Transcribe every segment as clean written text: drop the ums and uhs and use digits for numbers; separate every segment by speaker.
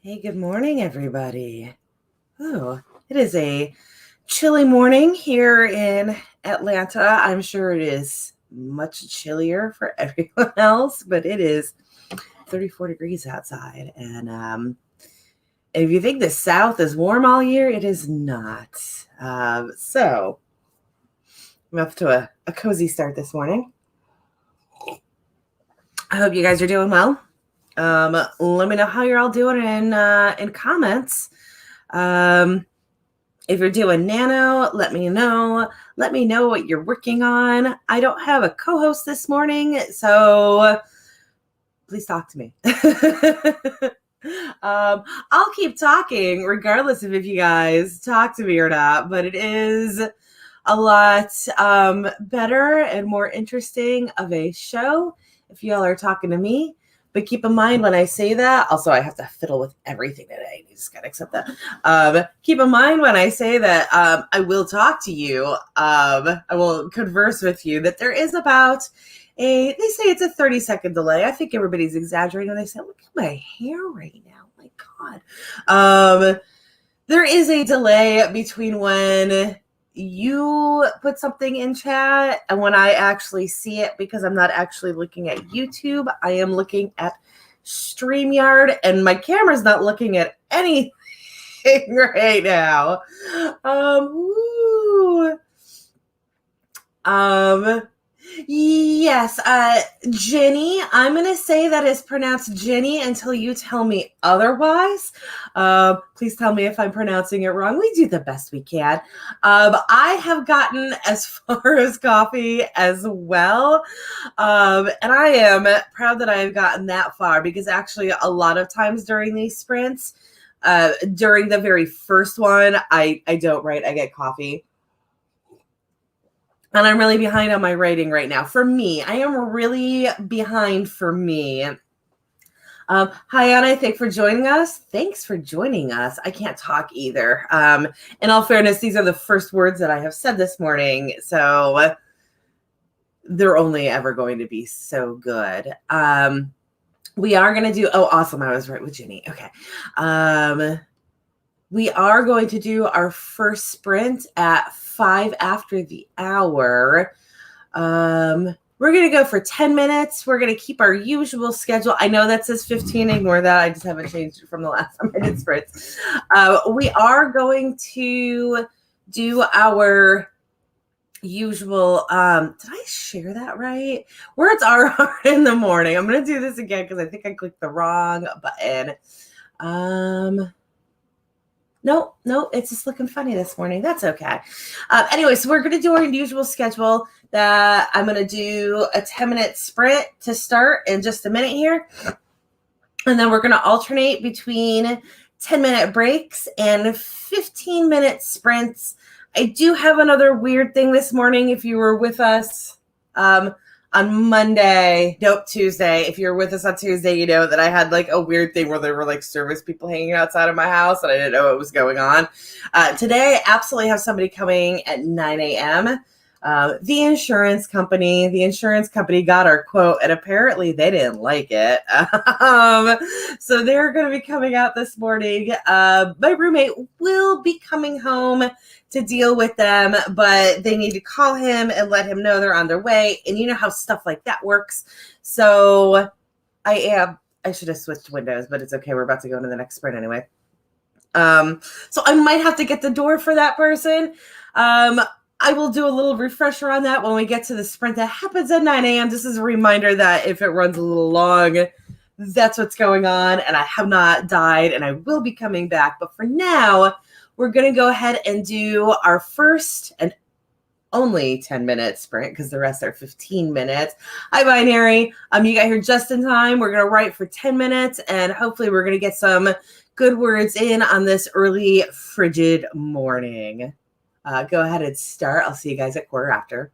Speaker 1: Hey, good morning, everybody. Oh, it is a chilly morning here in Atlanta. I'm sure it is much chillier for everyone else, but it is 34 degrees outside. And if you think the South is warm all year, it is not. So I'm up to a cozy start this morning. I hope you guys are doing well. Let me know how you're all doing in comments. If you're doing nano, let me know. Let me know what you're working on. I don't have a co-host this morning, so please talk to me. I'll keep talking regardless of if you guys talk to me or not, but it is a lot better and more interesting of a show if y'all are talking to me. But keep in mind when I say that, also I have to fiddle with everything today. You just gotta accept that. Keep in mind when I say that I will talk to you, I will converse with you, that there is about they say it's a 30-second delay. I think everybody's exaggerating when they say, look at my hair right now. My God. There is a delay between when you put something in chat and when I actually see it, because I'm not actually looking at YouTube. I am looking at StreamYard, and my camera's not looking at anything right now. Woo. Yes, Jenny. I'm going to say that is pronounced Jenny until you tell me otherwise. Please tell me if I'm pronouncing it wrong. We do the best we can. I have gotten as far as coffee as well. And I am proud that I have gotten that far, because actually a lot of times during these sprints, during the very first one, I don't write, I get coffee. And I'm really behind on my writing right now. For me, I am really behind for me. Hi, Anna. Thanks for joining us. Thanks for joining us. I can't talk either. In all fairness, these are the first words that I have said this morning, so they're only ever going to be so good. We are going to do, oh, awesome. I was right with Jenny. Okay. We are going to do our first sprint at 5 after the hour. We're going to go for 10 minutes. We're going to keep our usual schedule. I know that says 15. Ignore that. I just haven't changed it from the last time I did sprints. We are going to do our usual, did I share that right? Words are hard in the morning. I'm going to do this again because I think I clicked the wrong button. No, it's just looking funny this morning. That's okay. Anyway, so we're going to do our usual schedule that I'm going to do a 10-minute sprint to start in just a minute here. And then we're going to alternate between 10-minute breaks and 15-minute sprints. I do have another weird thing this morning. If you were with us on Monday, Tuesday. If you're with us on Tuesday, you know that I had like a weird thing where there were like service people hanging outside of my house and I didn't know what was going on. Today, I absolutely have somebody coming at 9 a.m. The insurance company got our quote, and apparently they didn't like it. So they're going to be coming out this morning. My roommate will be coming home to deal with them, but they need to call him and let him know they're on their way. And you know how stuff like that works. So I should have switched windows, but it's okay. We're about to go into the next sprint anyway. So I might have to get the door for that person. I will do a little refresher on that when we get to the sprint that happens at 9 a.m. This is a reminder that if it runs a little long, that's what's going on. And I have not died, and I will be coming back. But for now, we're going to go ahead and do our first and only 10-minute sprint, because the rest are 15 minutes. Hi, Binary. You got here just in time. We're going to write for 10 minutes, and hopefully we're going to get some good words in on this early, frigid morning. Go ahead and start. I'll see you guys at quarter after.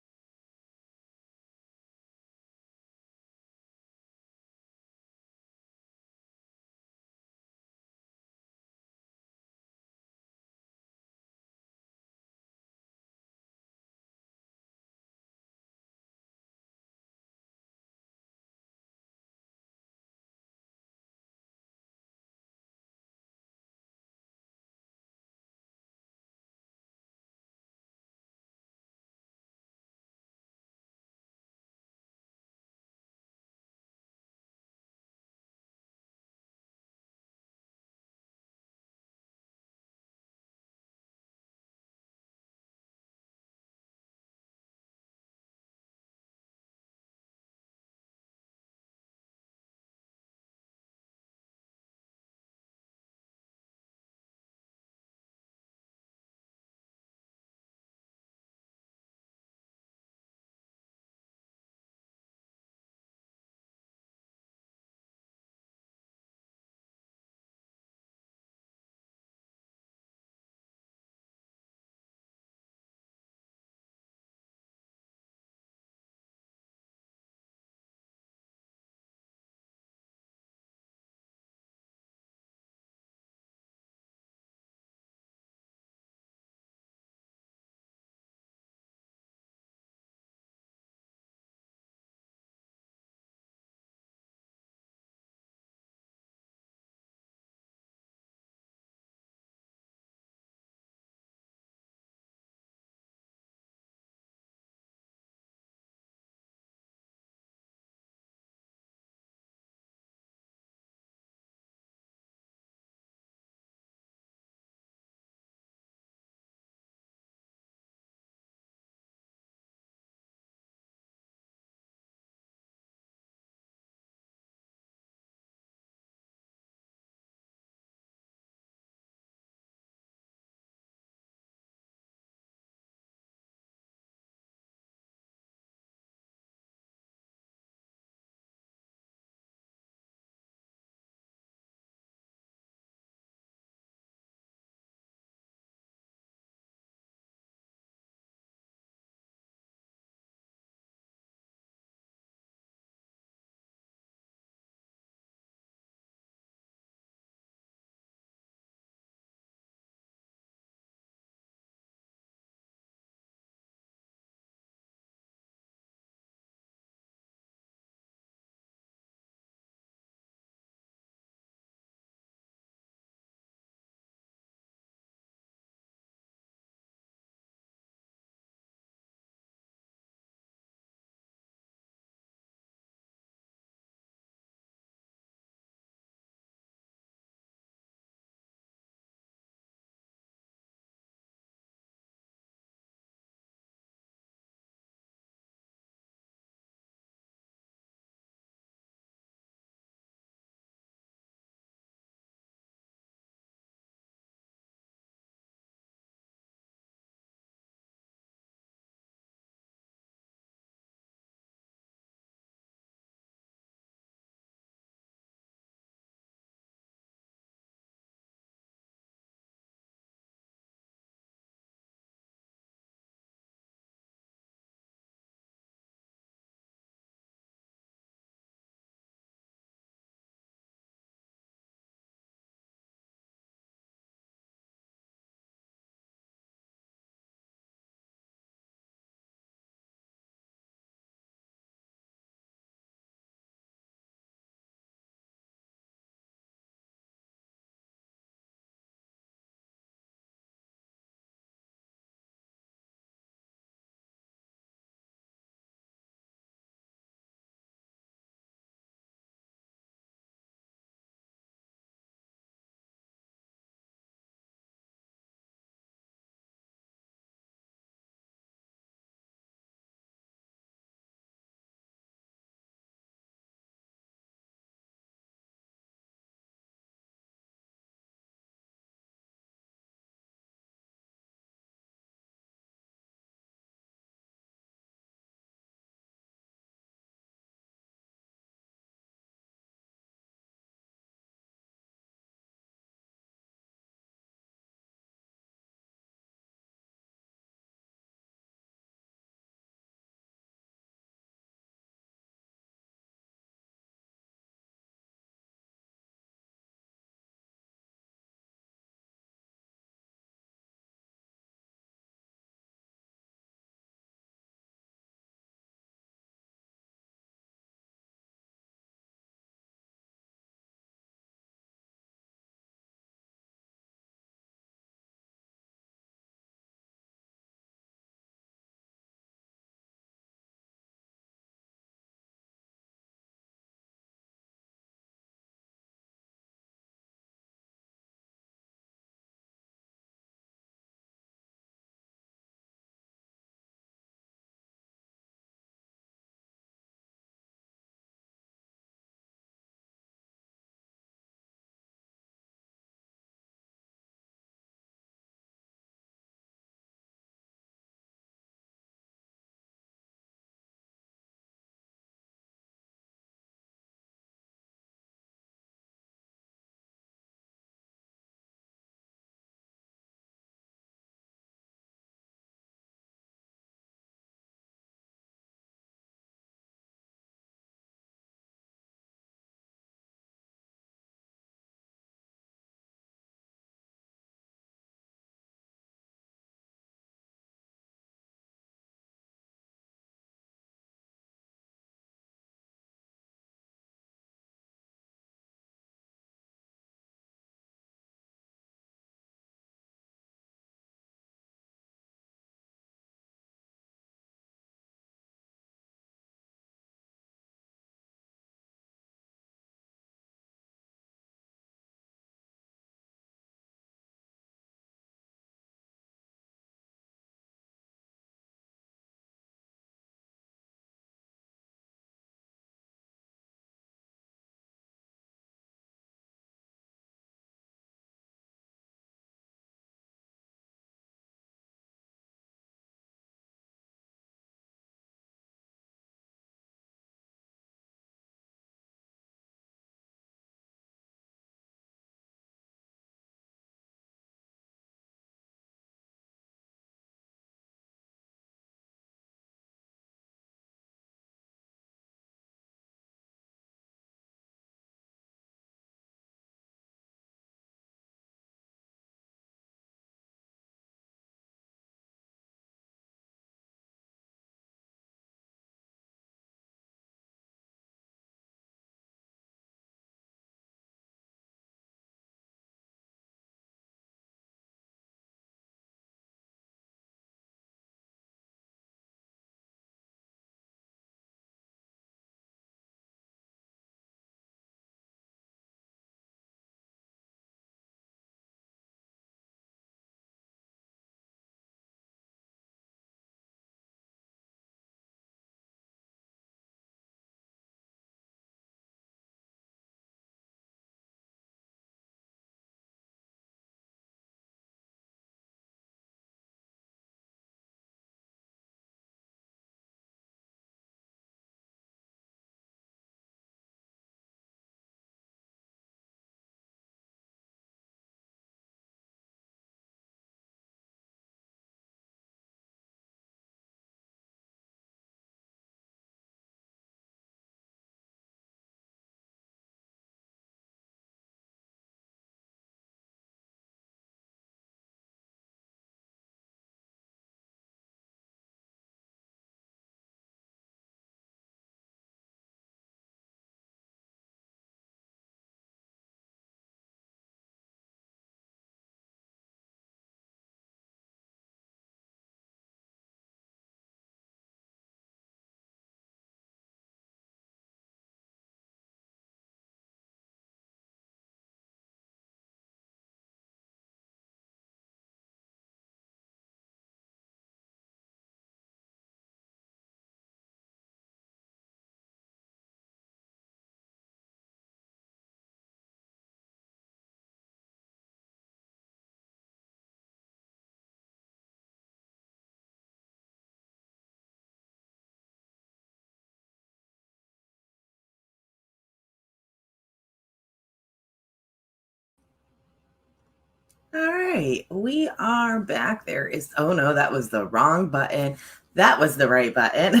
Speaker 1: right, we are back. There is, oh no, that was the wrong button. That was the right button.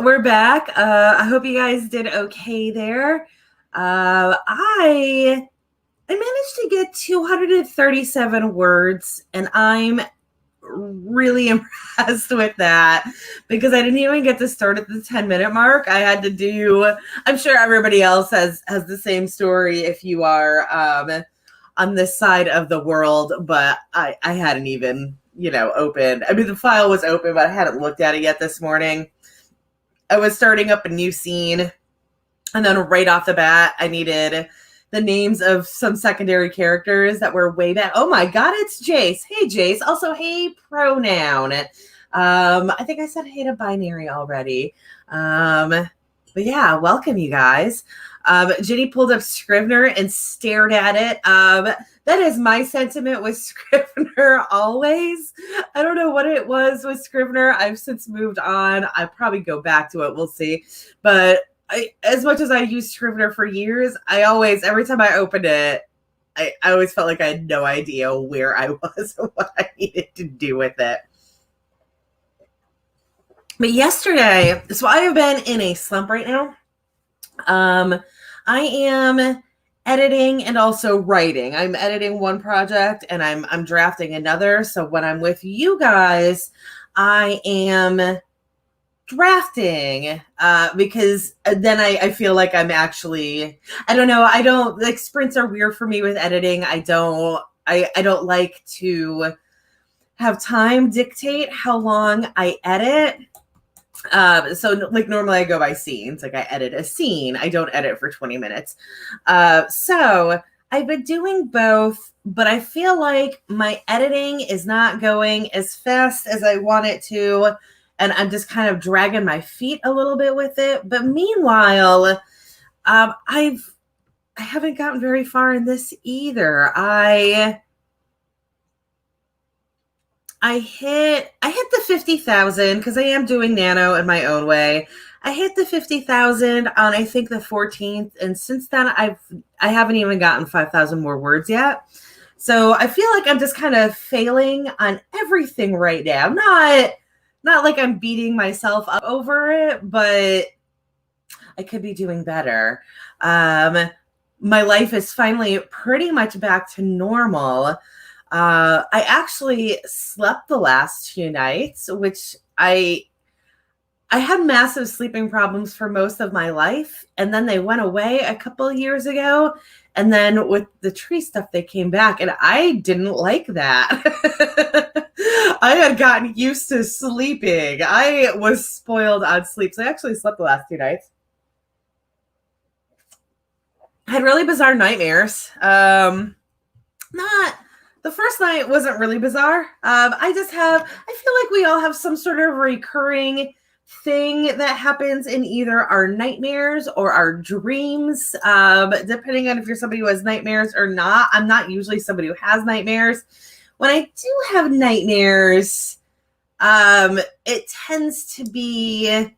Speaker 1: We're back. I hope you guys did okay there. I managed to get 237 words, and I'm really impressed with that because I didn't even get to start at the 10-minute mark. I had to do, I'm sure everybody else has the same story if you are on this side of the world, but I hadn't even, opened. I mean, the file was open, but I hadn't looked at it yet this morning. I was starting up a new scene, and then right off the bat, I needed the names of some secondary characters that were way back. Oh my God, it's Jace. Hey, Jace. Also, hey, pronoun. I think I said hey to binary already. But yeah, welcome, you guys. Ginny pulled up Scrivener and stared at it. That is my sentiment with Scrivener always. I don't know what it was with Scrivener. I've since moved on. I'll probably go back to it. We'll see. But as much as I used Scrivener for years, every time I opened it, I always felt like I had no idea where I was or what I needed to do with it. But yesterday, so I have been in a slump right now. I am editing and also writing. I'm editing one project and I'm drafting another. So when I'm with you guys, I am drafting because then I feel like I'm actually, I don't know, I don't like sprints are weird for me with editing. I don't like to have time dictate how long I edit. So like normally I go by scenes, like I edit a scene. I don't edit for 20 minutes. So I've been doing both, but I feel like my editing is not going as fast as I want it to. And I'm just kind of dragging my feet a little bit with it. But meanwhile, I haven't gotten very far in this either. I hit the 50,000 because I am doing nano in my own way. I hit the 50,000 on I think the 14th, and since then I haven't even gotten 5,000 more words yet. So I feel like I'm just kind of failing on everything right now. Not like I'm beating myself up over it, but I could be doing better. My life is finally pretty much back to normal. I actually slept the last few nights, which I had massive sleeping problems for most of my life, and then they went away a couple of years ago, and then with the tree stuff, they came back, and I didn't like that. I had gotten used to sleeping. I was spoiled on sleep, so I actually slept the last 2 nights. I had really bizarre nightmares. The first night wasn't really bizarre. I feel like we all have some sort of recurring thing that happens in either our nightmares or our dreams, depending on if you're somebody who has nightmares or not. I'm not usually somebody who has nightmares. When I do have nightmares, it tends to be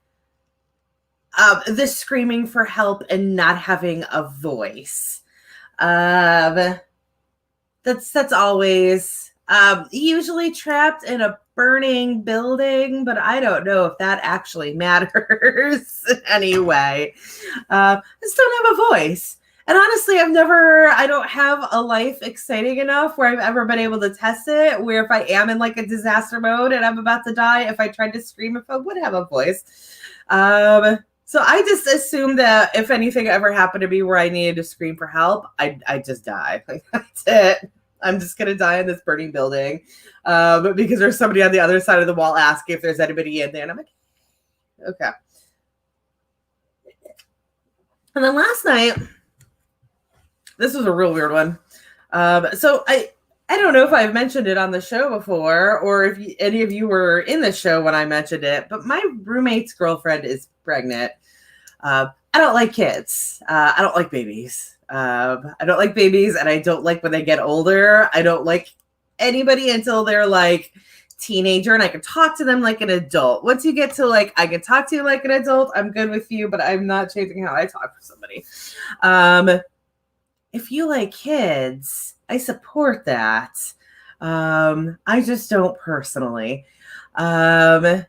Speaker 1: the screaming for help and not having a voice. That's always usually trapped in a burning building, but I don't know if that actually matters anyway. I just don't have a voice. And honestly, I don't have a life exciting enough where I've ever been able to test it, where if I am in like a disaster mode and I'm about to die, if I tried to scream, if I would have a voice. So I just assumed that if anything ever happened to me where I needed to scream for help, I'd just die. Like, that's it. I'm just going to die in this burning building because there's somebody on the other side of the wall asking if there's anybody in there. And I'm like, okay. And then last night, this was a real weird one. So I don't know if I've mentioned it on the show before or if any of you were in the show when I mentioned it, but my roommate's girlfriend is pregnant. I don't like kids. I don't like babies. I don't like babies, and I don't like when they get older. I don't like anybody until they're like teenager and I can talk to them like an adult. Once you get to like, I can talk to you like an adult, I'm good with you, but I'm not changing how I talk to somebody. If you like kids, I support that. I just don't personally. And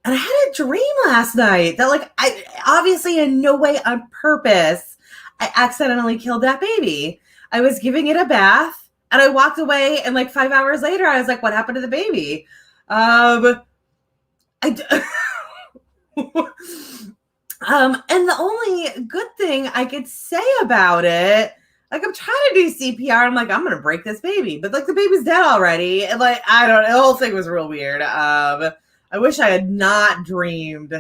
Speaker 1: I had a dream last night that, like, I obviously in no way on purpose, I accidentally killed that baby. I was giving it a bath and I walked away, and like 5 hours later, I was like, what happened to the baby? And the only good thing I could say about it, like, I'm trying to do CPR. I'm like, I'm going to break this baby, but like the baby's dead already. And like, I don't know. The whole thing was real weird. I wish I had not dreamed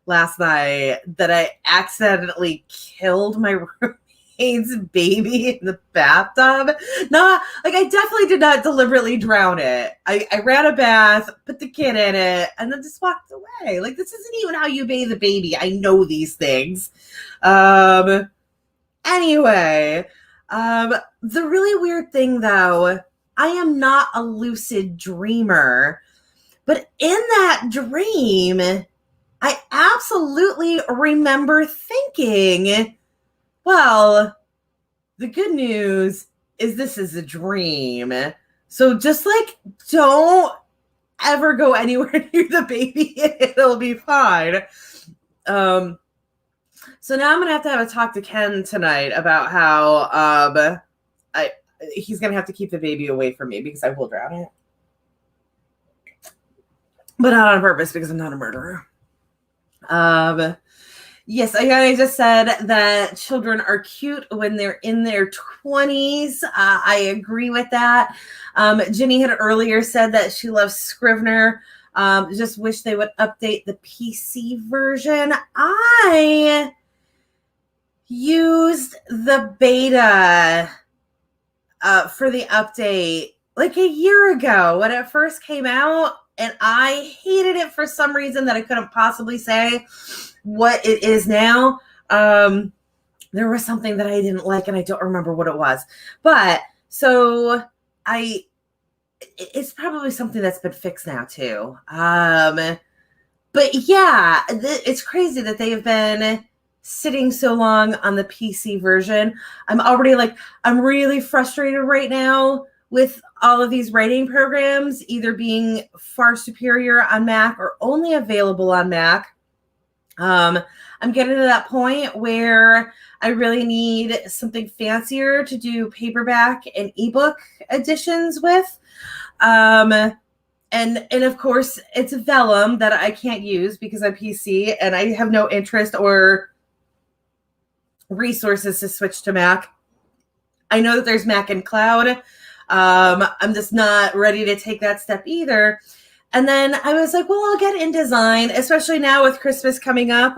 Speaker 1: last night that I accidentally killed my roommate's baby in the bathtub. No, like, I definitely did not deliberately drown it. I ran a bath, put the kid in it, and then just walked away. Like, this isn't even how you bathe a baby. I know these things. Anyway, the really weird thing, though, I am not a lucid dreamer. But in that dream, I absolutely remember thinking, well, the good news is this is a dream. So just like, don't ever go anywhere near the baby. It'll be fine. So now I'm going to have a talk to Ken tonight about how he's going to have to keep the baby away from me because I will drown it. But not on purpose because I'm not a murderer. Yes, I just said that children are cute when they're in their 20s. I agree with that. Jenny had earlier said that she loves Scrivener. Just wish they would update the PC version. I used the beta for the update like a year ago when it first came out. And I hated it for some reason that I couldn't possibly say what it is now. There was something that I didn't like, and I don't remember what it was. But so it's probably something that's been fixed now too. But yeah, it's crazy that they have been sitting so long on the PC version. I'm really frustrated right now with all of these writing programs either being far superior on Mac or only available on Mac. I'm getting to that point where I really need something fancier to do paperback and ebook editions with. And of course, it's Vellum that I can't use because I'm PC and I have no interest or resources to switch to Mac. I know that there's Mac and Cloud. I'm just not ready to take that step either. And then I was like, well, I'll get InDesign, especially now with Christmas coming up.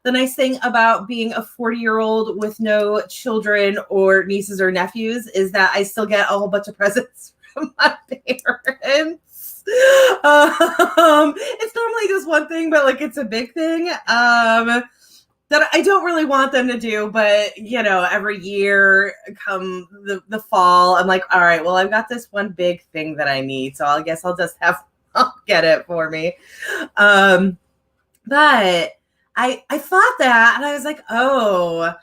Speaker 1: The nice thing about being a 40-year-old with no children or nieces or nephews is that I still get a whole bunch of presents from my parents. It's normally just one thing, but like it's a big thing. That I don't really want them to do, but every year come the fall, I'm like, all right, well, I've got this one big thing that I need, so I guess I'll get it for me. But I thought that, and I was like, oh,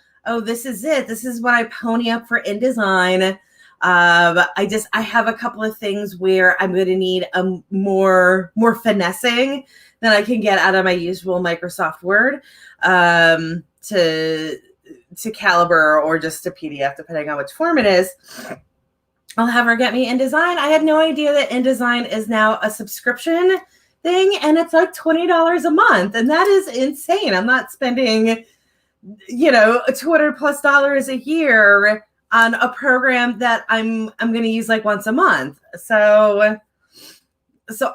Speaker 1: this is it. This is what I pony up for InDesign. I have a couple of things where I'm going to need a more finessing than I can get out of my usual Microsoft Word to Calibre or just to PDF, depending on which form it is. I'll have her get me InDesign. I had no idea that InDesign is now a subscription thing, and it's like $20 a month, and that is insane. I'm not spending, $200+ a year on a program that I'm going to use like once a month. So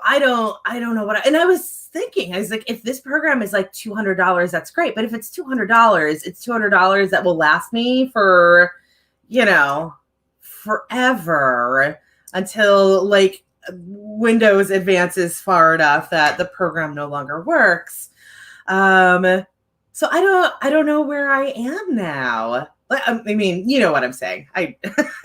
Speaker 1: I don't know and I was thinking, I was like, if this program is like $200, that's great. But if it's $200, it's $200 that will last me for, forever until like Windows advances far enough that the program no longer works. So I don't know where I am now. I mean, you know what I'm saying. I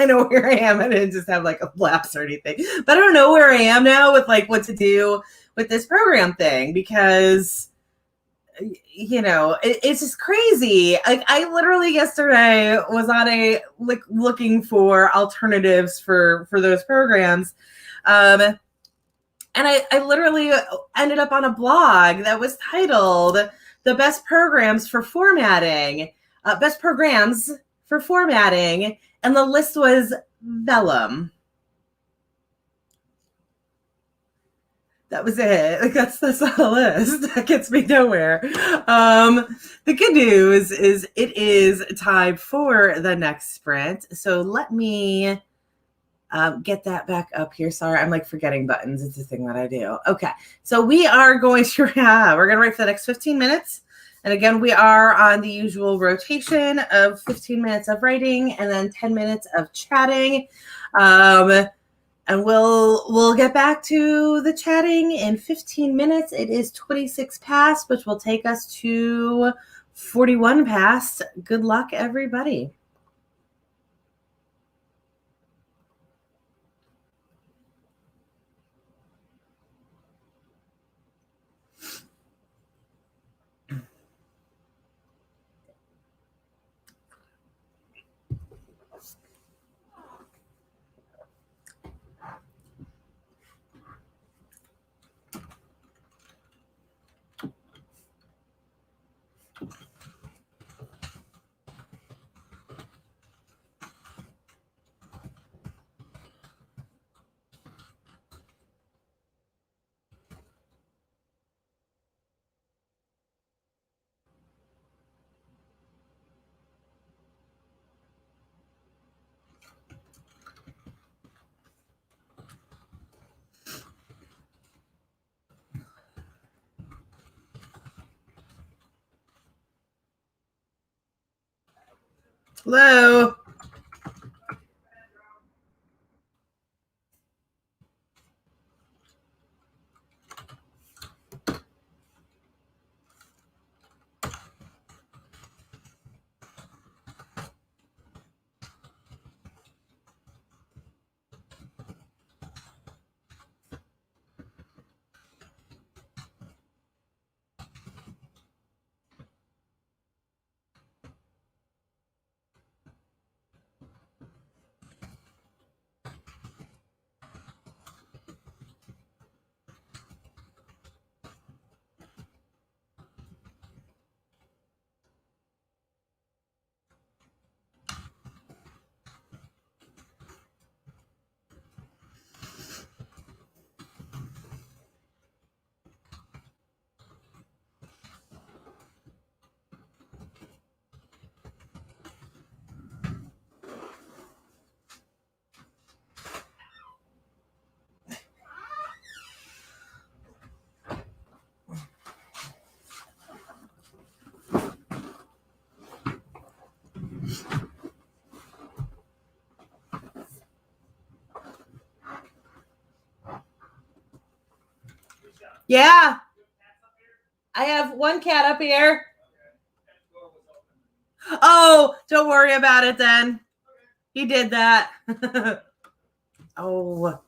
Speaker 1: know where I am. I didn't just have like a lapse or anything, but I don't know where I am now with like what to do with this program thing, because it's just crazy. Like I literally yesterday was on a looking for alternatives for those programs. And I literally ended up on a blog that was titled "The Best Programs for Formatting," best programs for formatting, and the list was Vellum. That was it. Like that's the list. That gets me nowhere. The good news is it is time for the next sprint. So let me get that back up here. Sorry, I'm like forgetting buttons. It's a thing that I do. Okay, so we are going to we're going to write for the next 15 minutes. And again, we are on the usual rotation of 15 minutes of writing and then 10 minutes of chatting. And we'll get back to the chatting in 15 minutes. It is 26 past, which will take us to 41 past. Good luck, everybody. Hello. Yeah. I have one cat up here. Oh, don't worry about it then. He did that. Oh.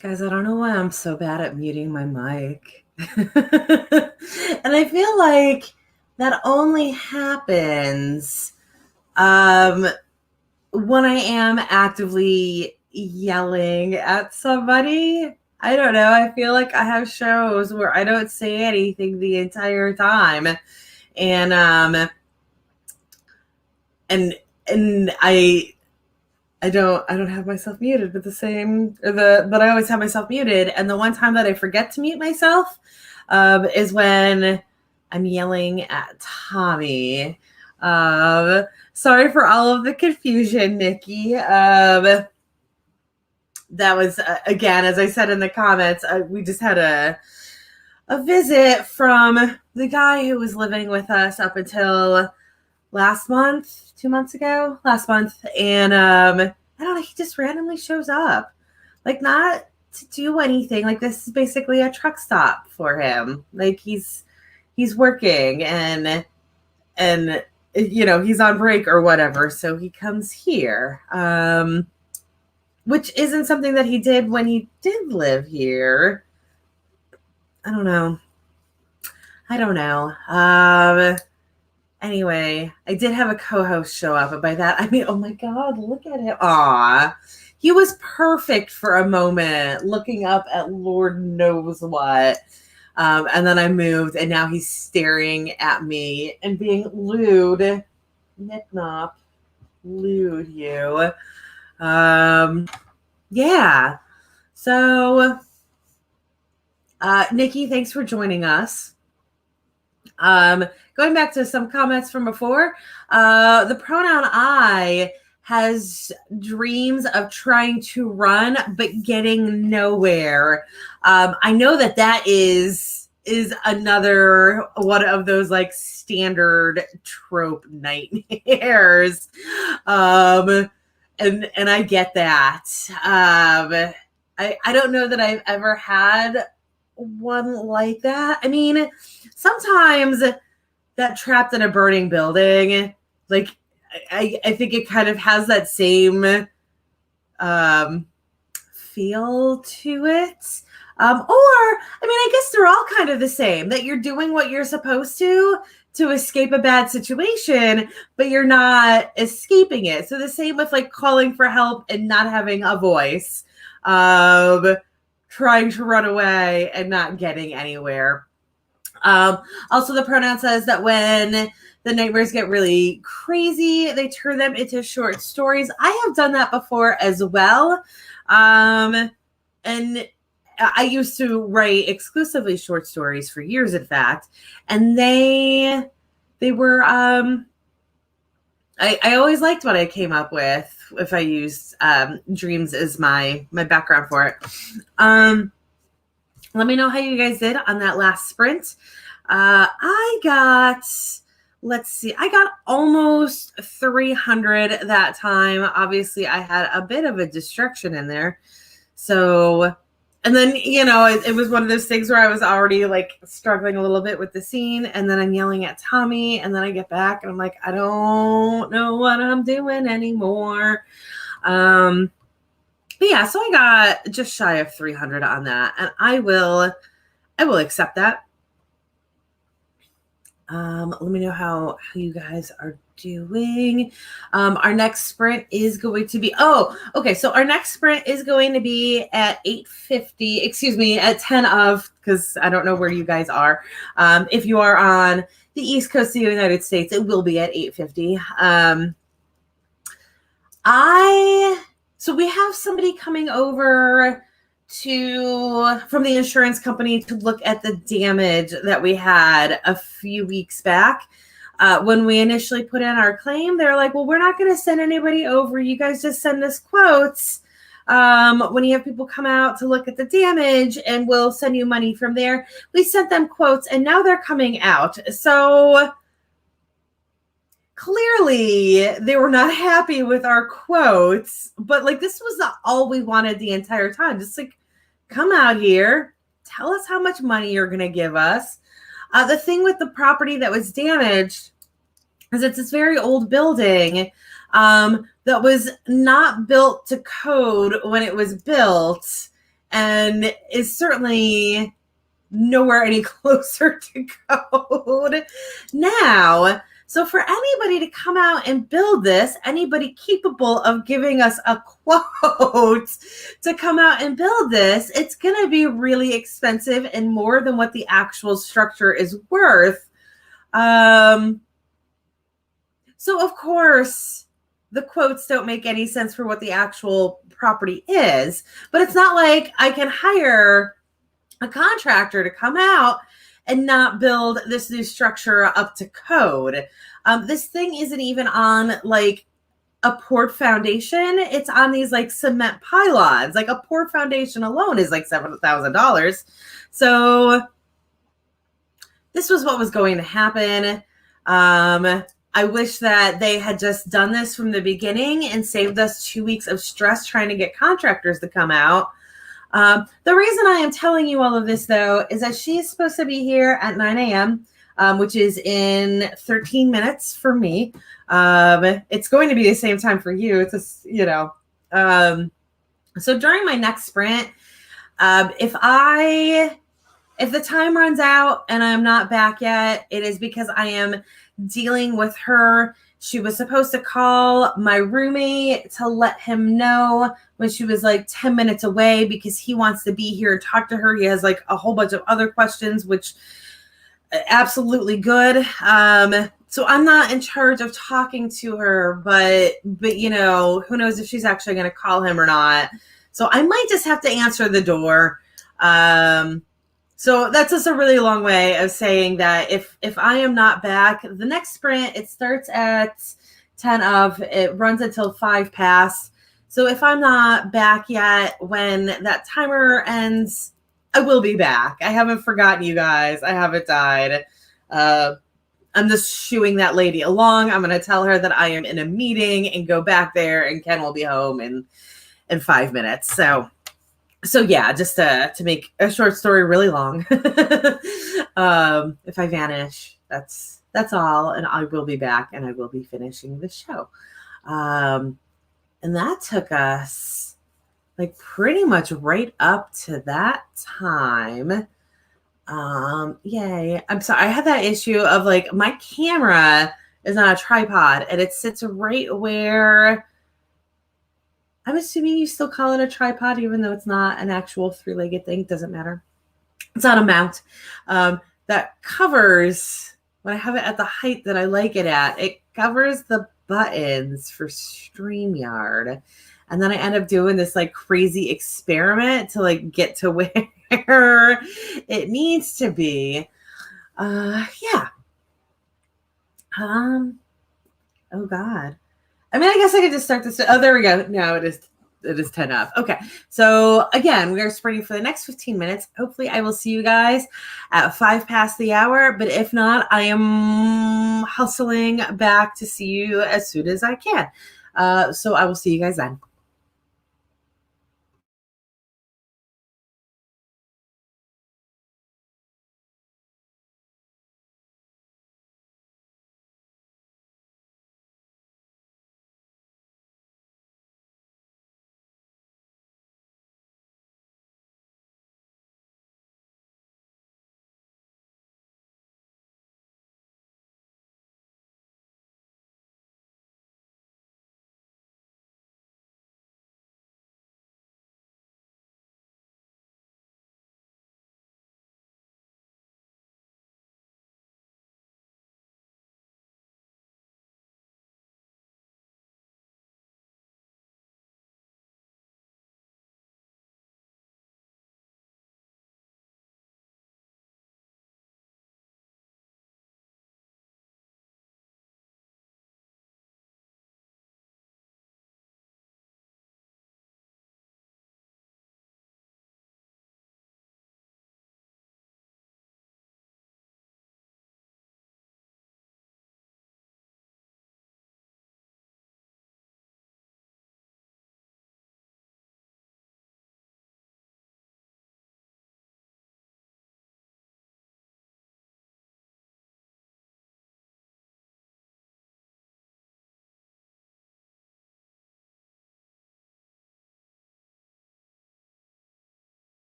Speaker 1: Guys, I don't know why I'm so bad at muting my mic. And I feel like that only happens when I am actively yelling at somebody. I don't know. I feel like I have shows where I don't say anything the entire time. And I don't have myself muted, but but I always have myself muted. And the one time that I forget to mute myself is when I'm yelling at Tommy. Sorry for all of the confusion, Nikki. That was again, as I said in the comments, we just had a visit from the guy who was living with us up until last month, 2 months ago, last month. And I don't know, he just randomly shows up, like not to do anything. Like this is basically a truck stop for him. Like he's working and you know, he's on break or whatever. So he comes here, which isn't something that he did when he did live here. I don't know. Anyway, I did have a co-host show up, and by that I mean, oh my God, look at him. Aw. He was perfect for a moment, looking up at Lord knows what. And then I moved, and now he's staring at me and being lewd. Nip-nop. Lewd you. Yeah. So, Nikki, thanks for joining us. Going back to some comments from before, the pronoun I has dreams of trying to run but getting nowhere. I know that is another one of those like standard trope nightmares. And I get that. I don't know that I've ever had one like that. I mean, sometimes that trapped in a burning building, like I think it kind of has that same feel to it. Or I mean, I guess they're all kind of the same, that you're doing what you're supposed to escape a bad situation, but you're not escaping it. So the same with like calling for help and not having a voice. Trying to run away and not getting anywhere. Also, the pronoun says that when the nightmares get really crazy, they turn them into short stories. I have done that before as well. And I used to write exclusively short stories for years, in fact. And they were, I always liked what I came up with if I used dreams as my background for it. Let me know how you guys did on that last sprint. I got almost 300 that time. Obviously, I had a bit of a distraction in there. So, and then, you know, it was one of those things where I was already like struggling a little bit with the scene, and then I'm yelling at Tommy, and then I get back and I'm like, I don't know what I'm doing anymore. But yeah, so I got just shy of 300 on that, and I will accept that. Let me know how you guys are doing. Our next sprint is going to be, so our next sprint is going to be at 8:50, at 10 of, because I don't know where you guys are. If you are on the East Coast of the United States, it will be at 8:50. So we have somebody coming over from the insurance company to look at the damage that we had a few weeks back. When we initially put in our claim, they're like, well, we're not going to send anybody over. You guys just send us quotes when you have people come out to look at the damage, and we'll send you money from there. We sent them quotes, and now they're coming out. So clearly they were not happy with our quotes, but like this was all we wanted the entire time. Just like, come out here, tell us how much money you're going to give us. The thing with the property that was damaged is it's this very old building that was not built to code when it was built. and is certainly nowhere any closer to code now. So for anybody to come out and build this, anybody capable of giving us a quote to come out and build this, it's going to be really expensive and more than what the actual structure is worth. So of course, the quotes don't make any sense for what the actual property is, but it's not like I can hire a contractor to come out and not build this new structure up to code. This thing isn't even on like a poured foundation. It's on these like cement pylons. Like a poured foundation alone is like $7,000. So this was what was going to happen. I wish that they had just done this from the beginning and saved us 2 weeks of stress trying to get contractors to come out. The reason I am telling you all of this, though, is that she is supposed to be here at 9 a.m., which is in 13 minutes for me. It's going to be the same time for you. It's just, so during my next sprint, if the time runs out and I'm not back yet, it is because I am dealing with her. She was supposed to call my roommate to let him know when she was like 10 minutes away because he wants to be here and talk to her. He has like a whole bunch of other questions, which absolutely good. So I'm not in charge of talking to her, but who knows if she's actually going to call him or not. So I might just have to answer the door. So that's just a really long way of saying that if I am not back, the next sprint, it starts at 10 of, it runs until 5 past. So if I'm not back yet when that timer ends, I will be back. I haven't forgotten you guys. I haven't died. I'm just shooing that lady along. I'm going to tell her that I am in a meeting and go back there, and Ken will be home in 5 minutes. So yeah, just to make a short story really long. If I vanish, that's all, and I will be back, and I will be finishing the show. And that took us like pretty much right up to that time. Yay. I'm sorry. I had that issue of like my camera is on a tripod and it sits right where I'm assuming you still call it a tripod, even though it's not an actual 3-legged thing. Doesn't matter. It's on a mount that covers, when I have it at the height that I like it at, it covers the buttons for StreamYard. And then I end up doing this like crazy experiment to like get to where it needs to be. Yeah. Oh God. I mean, I guess I could just start this. Oh, there we go. No, it is 10 up. Okay. So again, we are sprinting for the next 15 minutes. Hopefully I will see you guys at 5 past the hour. But if not, I am hustling back to see you as soon as I can. So I will see you guys then.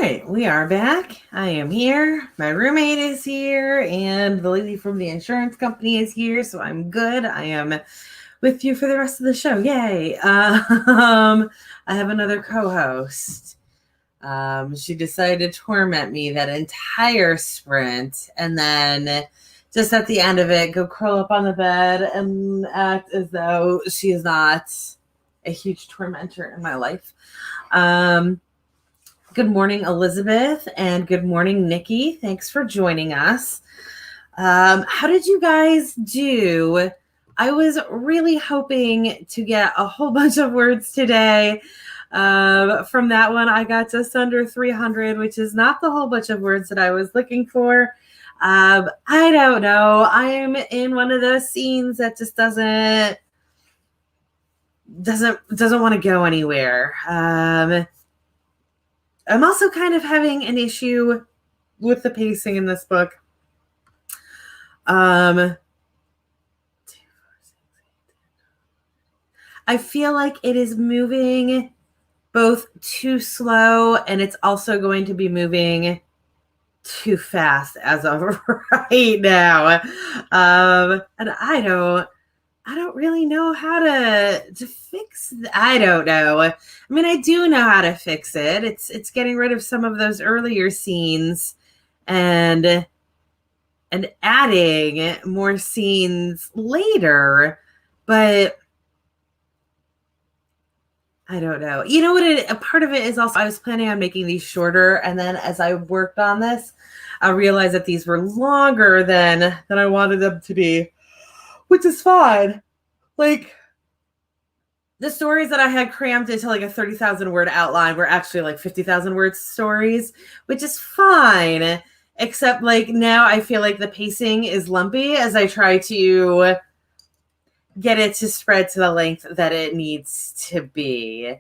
Speaker 1: right, we are back. I am here. My roommate is here, and the lady from the insurance company is here, so I'm good. I am with you for the rest of the show. Yay. I have another co-host. She decided to torment me that entire sprint, and then just at the end of it, go curl up on the bed and act as though she is not a huge tormentor in my life. Good morning, Elizabeth, and good morning, Nikki. Thanks for joining us. How did you guys do? I was really hoping to get a whole bunch of words today. From that one, I got just under 300, which is not the whole bunch of words that I was looking for. I don't know. I'm in one of those scenes that just doesn't want to go anywhere. I'm also kind of having an issue with the pacing in this book. I feel like it is moving both too slow, and it's also going to be moving too fast as of right now. And I don't really know how to fix I don't know. I mean, I do know how to fix it. It's getting rid of some of those earlier scenes and adding more scenes later, but I don't know. You know what? A part of it is also I was planning on making these shorter, and then as I worked on this, I realized that these were longer than I wanted them to be, which is fine. Like, the stories that I had crammed into like a 30,000 word outline were actually like 50,000 word stories, which is fine. Except like now I feel like the pacing is lumpy as I try to get it to spread to the length that it needs to be.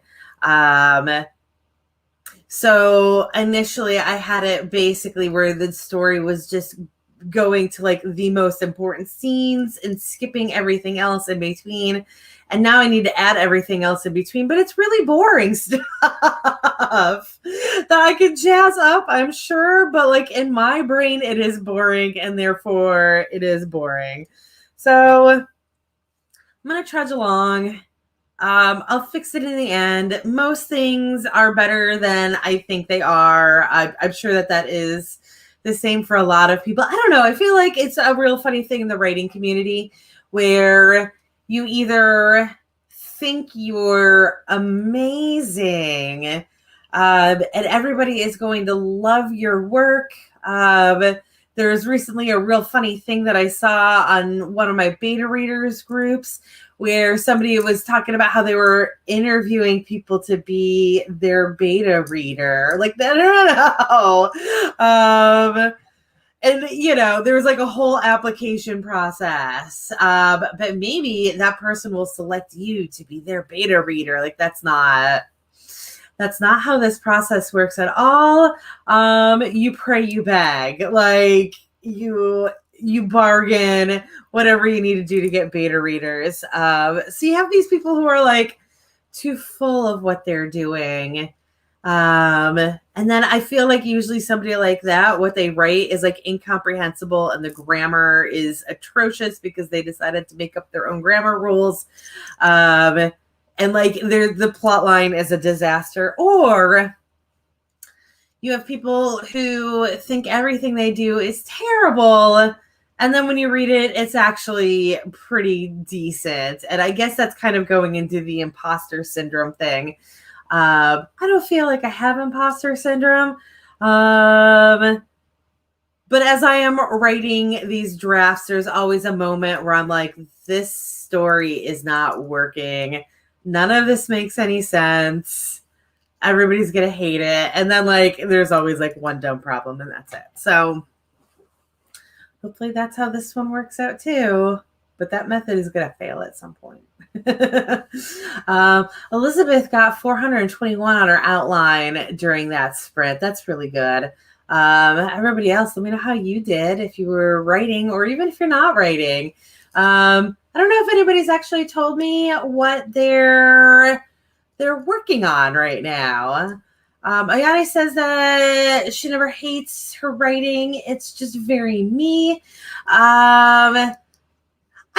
Speaker 1: So initially I had it basically where the story was just going to like the most important scenes and skipping everything else in between. And now I need to add everything else in between, but it's really boring stuff that I can jazz up, I'm sure. But like in my brain, it is boring, and therefore it is boring. So I'm going to trudge along. I'll fix it in the end. Most things are better than I think they are. I'm sure that is the same for a lot of people. I don't know. I feel like it's a real funny thing in the writing community where you either think you're amazing and everybody is going to love your work. There's recently a real funny thing that I saw on one of my beta readers groups where somebody was talking about how they were interviewing people to be their beta reader. Like, no. And, you know, there was like a whole application process. But maybe that person will select you to be their beta reader. Like, that's not how this process works at all. You pray, you beg. Like, you bargain whatever you need to do to get beta readers. So you have these people who are like too full of what they're doing. And then I feel like usually somebody like that, what they write is like incomprehensible and the grammar is atrocious because they decided to make up their own grammar rules. And like the plot line is a disaster. Or you have people who think everything they do is terrible. And then when you read it, it's actually pretty decent. And I guess that's kind of going into the imposter syndrome thing. I don't feel like I have imposter syndrome. But as I am writing these drafts, there's always a moment where I'm like, this story is not working. None of this makes any sense. Everybody's going to hate it. And then like, there's always like one dumb problem and that's it. So hopefully that's how this one works out too. But that method is going to fail at some point. Elizabeth got 421 on her outline during that sprint. That's really good. Everybody else, let me know how you did if you were writing or even if you're not writing. I don't know if anybody's actually told me what they're working on right now. Ayane says that she never hates her writing. It's just very me. I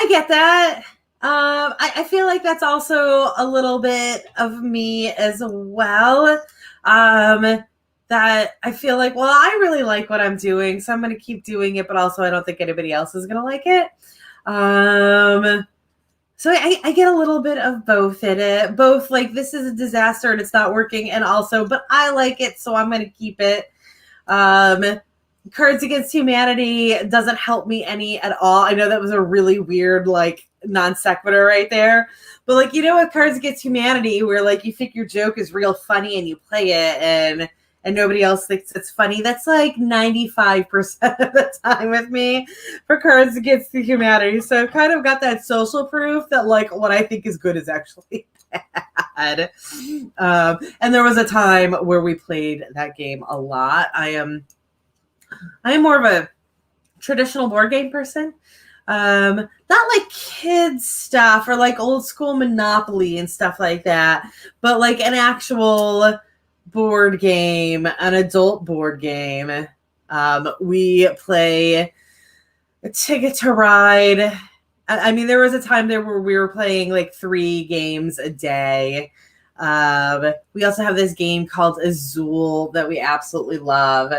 Speaker 1: get that. I feel like that's also a little bit of me as well. That I feel like, well, I really like what I'm doing, so I'm going to keep doing it, but also I don't think anybody else is going to like it. So I get a little bit of both in it. Both like, this is a disaster and it's not working, and also, but I like it, so I'm going to keep it. Cards Against Humanity doesn't help me any at all. I know that was a really weird, like, non sequitur right there. But, like, you know, with Cards Against Humanity, where, like, you think your joke is real funny and you play it and nobody else thinks it's funny, that's, like, 95% of the time with me for Cards Against Humanity. So I've kind of got that social proof that, like, what I think is good is actually bad. And there was a time where we played that game a lot. I am more of a traditional board game person. Not like kids stuff or like old school Monopoly and stuff like that, but like an actual board game, an adult board game. We play Ticket to Ride. I mean, there was a time there where we were playing like 3 games a day. We also have this game called Azul that we absolutely love.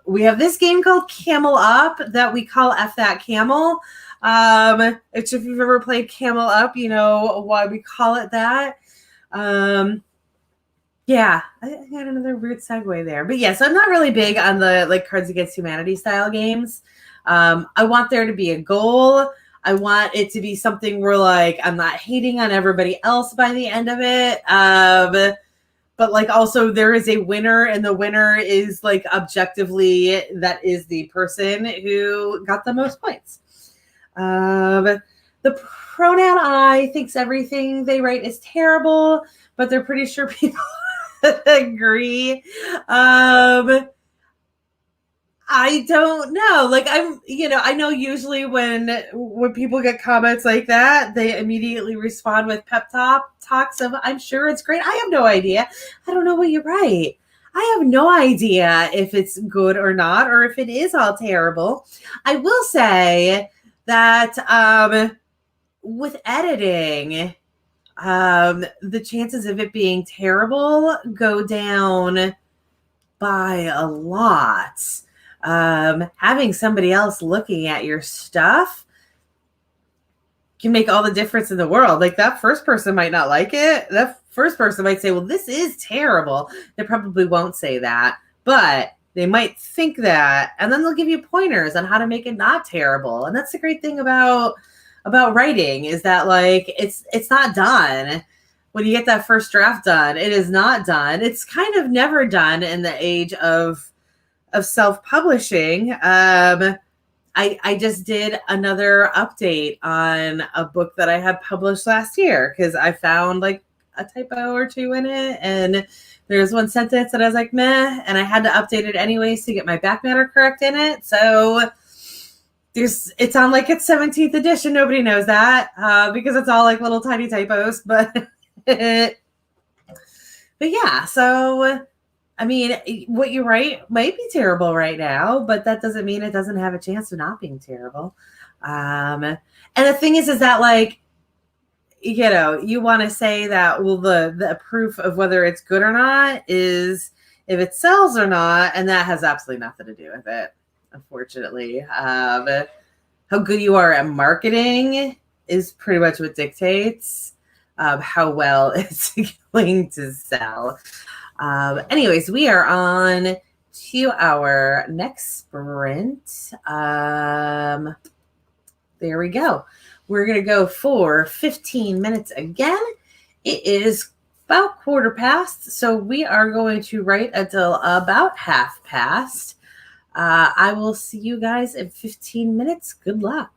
Speaker 1: We have this game called Camel Up that we call F That Camel. If you've ever played Camel Up, you know why we call it that. Yeah, I got another weird segue there. But yes, I'm not really big on the like Cards Against Humanity style games. I want there to be a goal. I want it to be something where like I'm not hating on everybody else by the end of it. But like also there is a winner, and the winner is like objectively that is the person who got the most points. The pronoun I thinks everything they write is terrible, but they're pretty sure people agree. I don't know. Like I know usually when people get comments like that, they immediately respond with pep talks of I'm sure it's great. I have no idea. I don't know what you write. I have no idea if it's good or not, or if it is all terrible. I will say that with editing, the chances of it being terrible go down by a lot. Having somebody else looking at your stuff can make all the difference in the world. Like that first person might not like it. That first person might say, well, this is terrible. They probably won't say that, but they might think that, and then they'll give you pointers on how to make it not terrible. And that's the great thing about writing is that like it's not done. When you get that first draft done, it is not done. It's kind of never done in the age of self-publishing. I just did another update on a book that I had published last year because I found like a typo or two in it, and there's one sentence that I was like meh, and I had to update it anyways to get my back matter correct in it. So it's on like its 17th edition. Nobody knows that because it's all like little tiny typos, but but yeah, so I mean, what you write might be terrible right now, but that doesn't mean it doesn't have a chance of not being terrible. And the thing is that like, you want to say that, well, the proof of whether it's good or not is if it sells or not, and that has absolutely nothing to do with it, unfortunately. How good you are at marketing is pretty much what dictates how well it's going to sell. Anyways, we are on to our next sprint. There we go. We're going to go for 15 minutes again. It is about 1/4 past, so we are going to write until about 1/2 past. I will see you guys in 15 minutes. Good luck.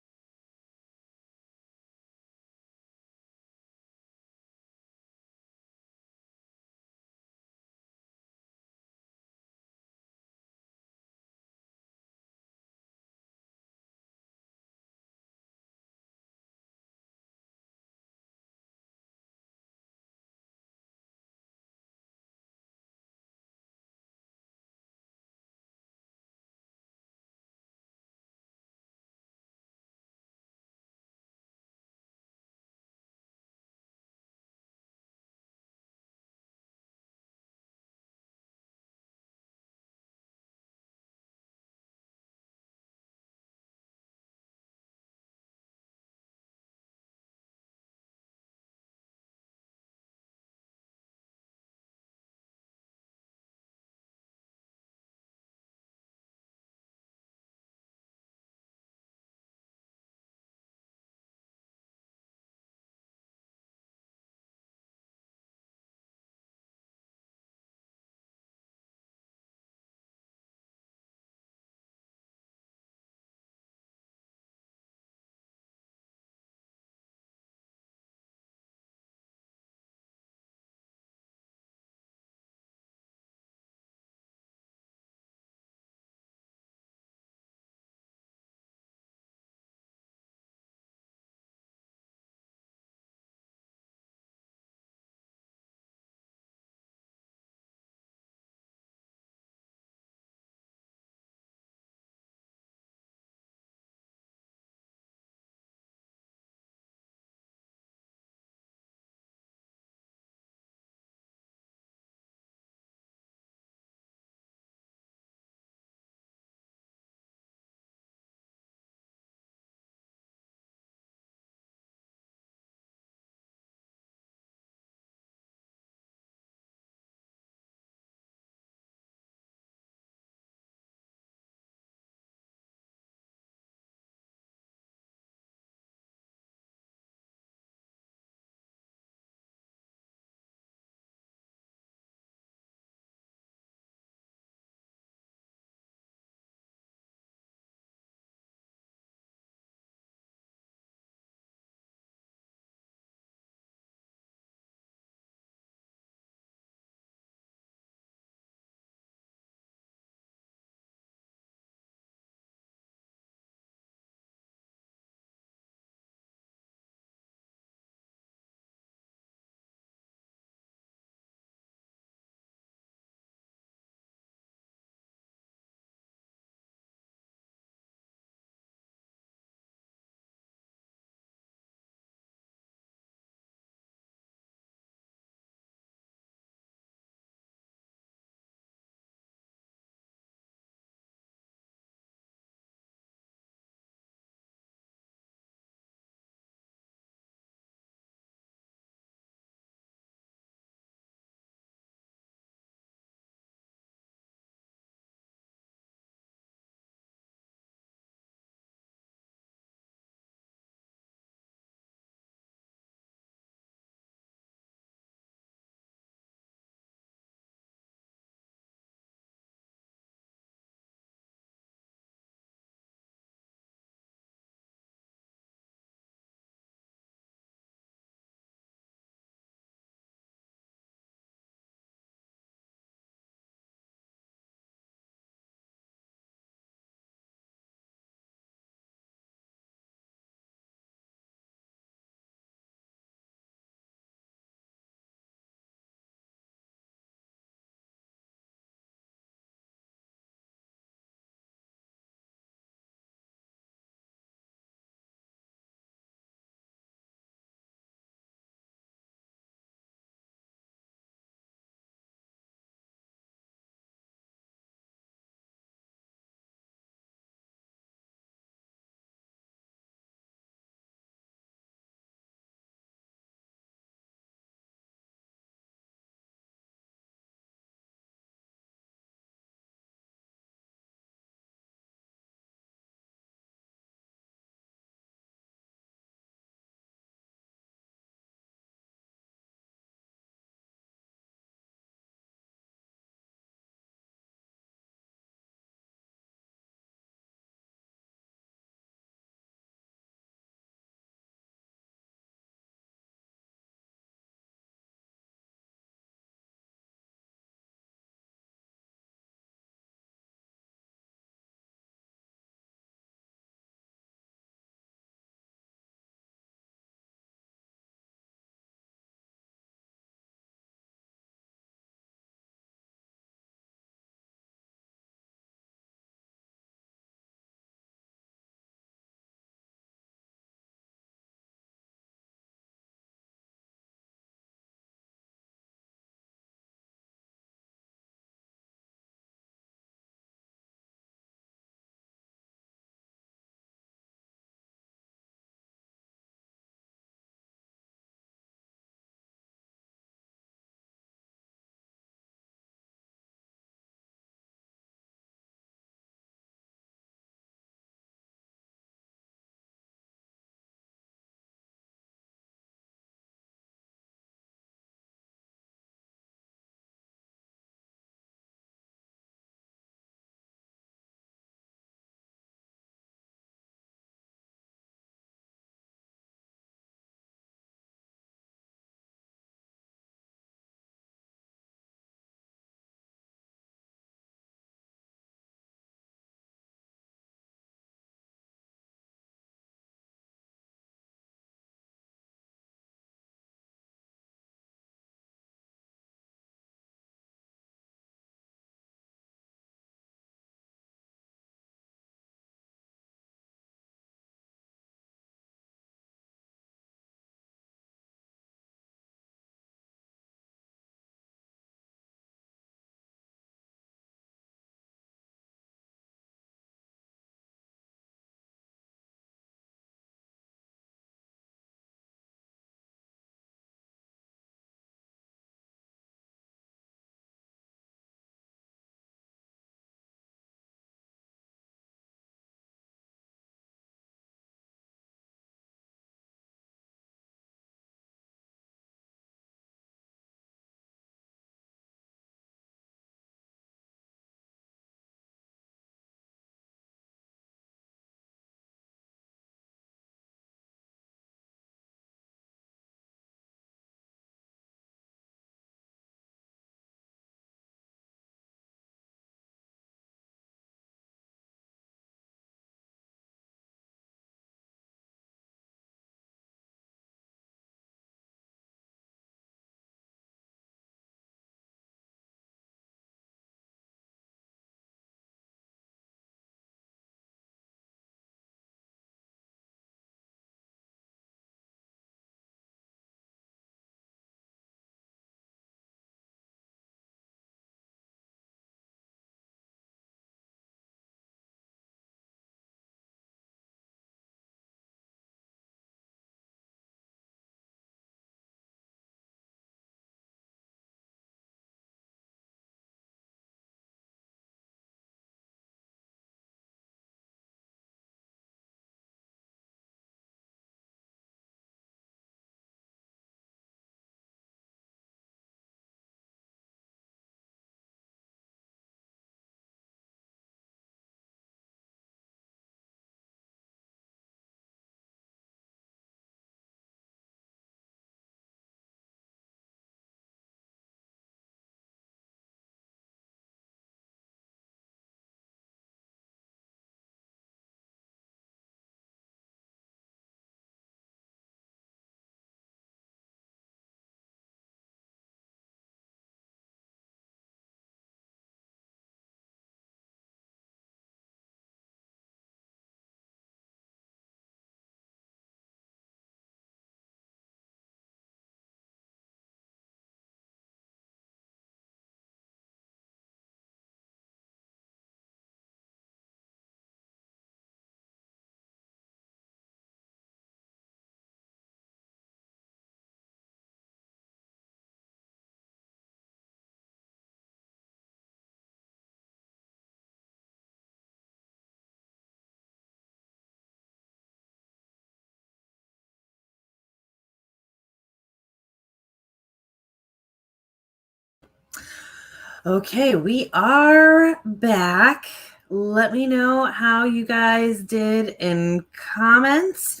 Speaker 1: Okay, we are back. Let me know how you guys did in comments.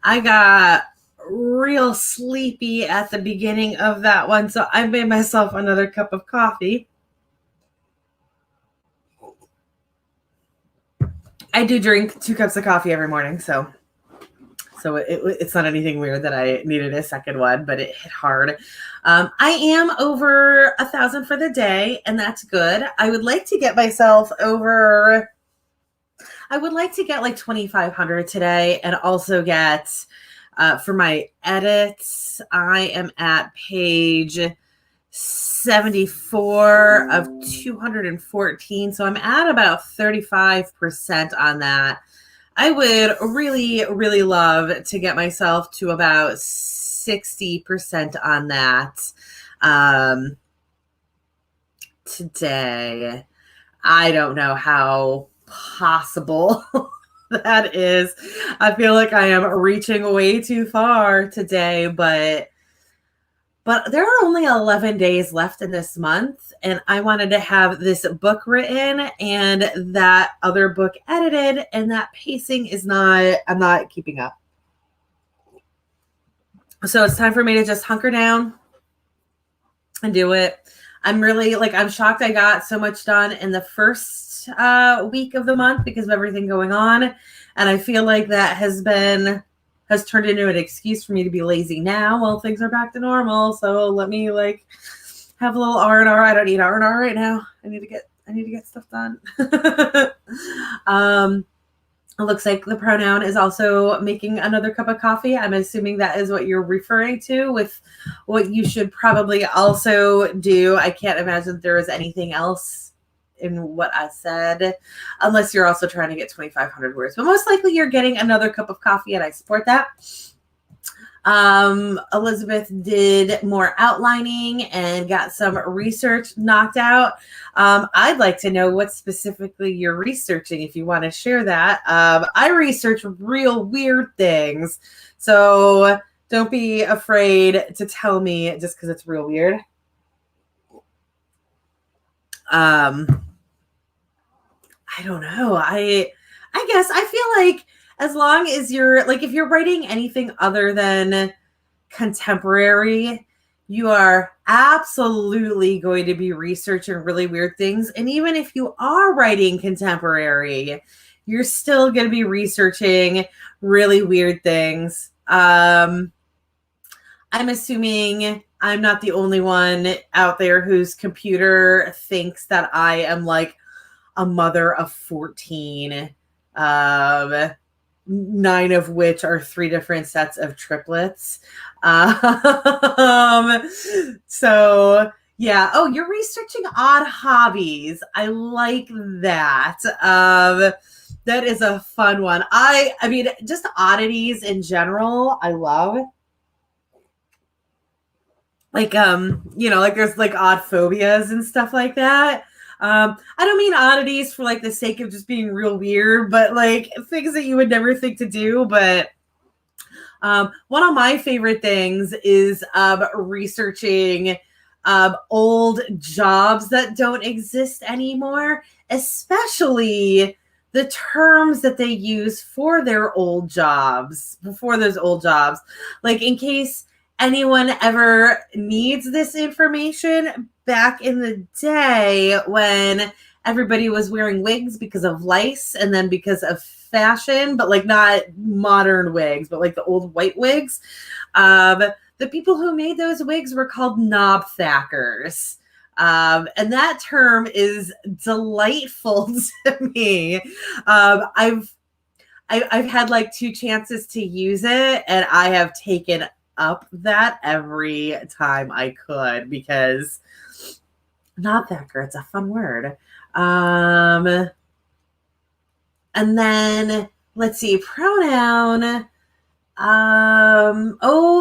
Speaker 1: I got real sleepy at the beginning of that one, so I made myself another cup of coffee. I do drink 2 cups of coffee every morning, so it's not anything weird that I needed a second one, but it hit hard. I am over 1,000 for the day, and that's good. I would like to get myself over. I would like to get like 2,500 today, and also get for my edits. I am at page 74 of 214, so I'm at about 35% on that. I would really, really love to get myself to about 60% on that today. I don't know how possible that is. I feel like I am reaching way too far today, but there are only 11 days left in this month, and I wanted to have this book written and that other book edited, and that pacing I'm not keeping up. So it's time for me to just hunker down and do it. I'm really I'm shocked I got so much done in the first week of the month because of everything going on. And I feel like that has turned into an excuse for me to be lazy now. Well, things are back to normal. So let me have a little R&R. I don't need R&R right now. I need to get stuff done. It looks like the pronoun is also making another cup of coffee. I'm assuming that is what you're referring to with what you should probably also do. I can't imagine there is anything else in what I said, unless you're also trying to get 2,500 words. But most likely you're getting another cup of coffee, and I support that. Elizabeth did more outlining and got some research knocked out. I'd like to know what specifically you're researching if you want to share that. I research real weird things, so don't be afraid to tell me just because it's real weird. I don't know. I guess I feel like as long as you're if you're writing anything other than contemporary, you are absolutely going to be researching really weird things. And even if you are writing contemporary, you're still going to be researching really weird things. I'm assuming I'm not the only one out there whose computer thinks that I am like a mother of 14. 9 of which are 3 different sets of triplets. So yeah. Oh, you're researching odd hobbies. I like that. That is a fun one. I mean, just oddities in general, I love. There's odd phobias and stuff like that. I don't mean oddities for the sake of just being real weird, but things that you would never think to do. But one of my favorite things is researching old jobs that don't exist anymore, especially the terms that they use for their old jobs, before those old jobs. In case anyone ever needs this information, back in the day when everybody was wearing wigs because of lice and then because of fashion, but not modern wigs, but the old white wigs. The people who made those wigs were called knob thackers. And that term is delightful to me. I've had 2 chances to use it, and I have taken up that every time I could because knob thacker, it's a fun word. And then let's see, pronoun.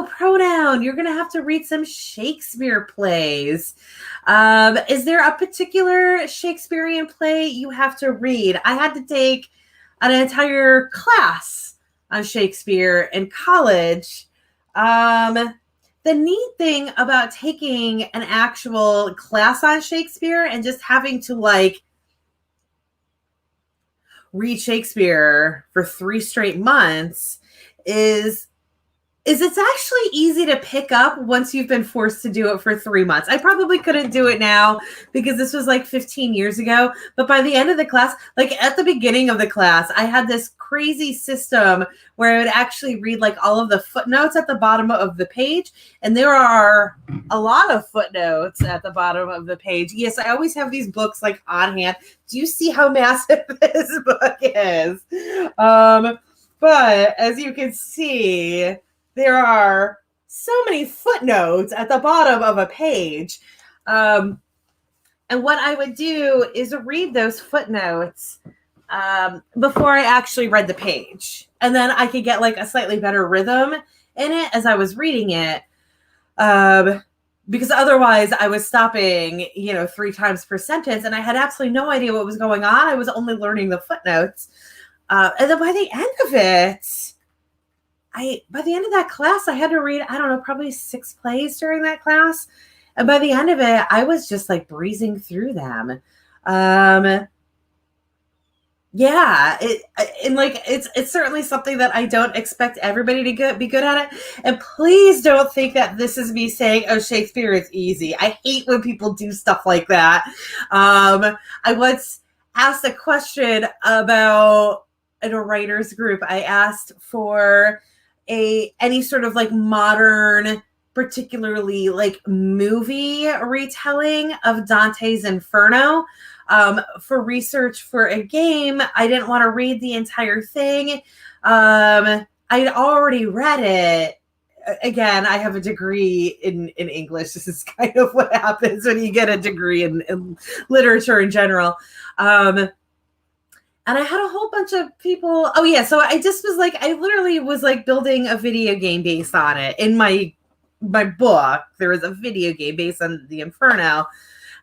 Speaker 1: Pronoun. You're gonna have to read some Shakespeare plays. Is there a particular Shakespearean play you have to read? I had to take an entire class on Shakespeare in college. the neat thing about taking an actual class on Shakespeare and just having to like read Shakespeare for 3 straight months is it's actually easy to pick up once you've been forced to do it for 3 months. I probably couldn't do it now because this was like 15 years ago. But by the end of the class, like at the beginning of the class, I had this crazy system where I would actually read like all of the footnotes at the bottom of the page. And there are a lot of footnotes at the bottom of the page. Yes, I always have these books like on hand. Do you see how massive this book is? But as you can see, there are so many footnotes at the bottom of a page. And what I would do is read those footnotes before I actually read the page. And then I could get like a slightly better rhythm in it as I was reading it. Because otherwise I was stopping, 3 times per sentence and I had absolutely no idea what was going on. I was only learning the footnotes. And then by the end of it, by the end of that class, I had to read, I don't know, probably 6 plays during that class. And by the end of it, I was just like breezing through them. Yeah, it's certainly something that I don't expect everybody to be good at it. And please don't think that this is me saying, oh, Shakespeare is easy. I hate when people do stuff like that. I once asked a question about in a writer's group. I asked for any sort of like modern, particularly like movie retelling of Dante's Inferno for research for a game. I didn't want to read the entire thing. I'd already read it. Again, I have a degree in English. This is kind of what happens when you get a degree in literature in general. And I had a whole bunch of people. Oh, yeah. So I just was like, I literally was like building a video game based on it. In my book, there was a video game based on the Inferno. And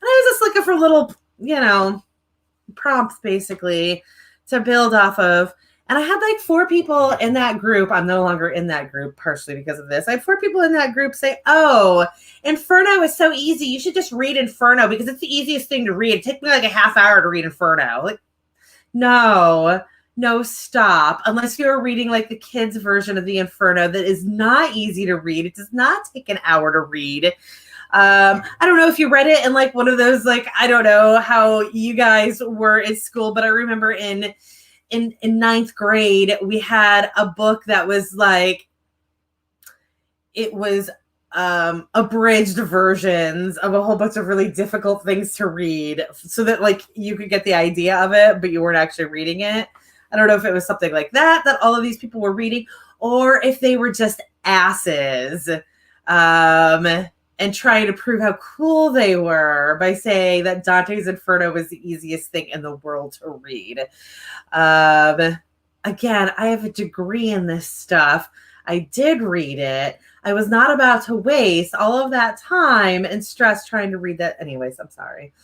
Speaker 1: I was just looking for little, prompts basically to build off of. And I had like 4 people in that group. I'm no longer in that group, partially because of this. I had 4 people in that group say, oh, Inferno is so easy. You should just read Inferno because it's the easiest thing to read. It took me like a half hour to read Inferno. Like, no, stop. Unless you're reading like the kids' version of the Inferno that is not easy to read. It does not take an hour to read. I don't know if you read it in like one of those, like, I don't know how you guys were at school, but I remember in 9th grade, we had a book that was like, it was abridged versions of a whole bunch of really difficult things to read so that like you could get the idea of it, but you weren't actually reading it. I don't know if it was something like that all of these people were reading, or if they were just asses and trying to prove how cool they were by saying that Dante's Inferno was the easiest thing in the world to read. Again, I have a degree in this stuff. I did read it. I was not about to waste all of that time and stress trying to read that. Anyways, I'm sorry.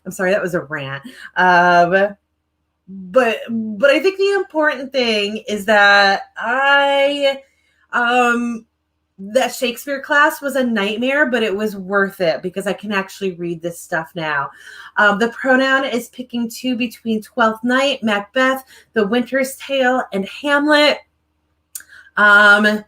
Speaker 1: That was a rant. But I think the important thing is that that Shakespeare class was a nightmare, but it was worth it because I can actually read this stuff now. The pronoun is picking 2 between Twelfth Night, Macbeth, The Winter's Tale, and Hamlet. I've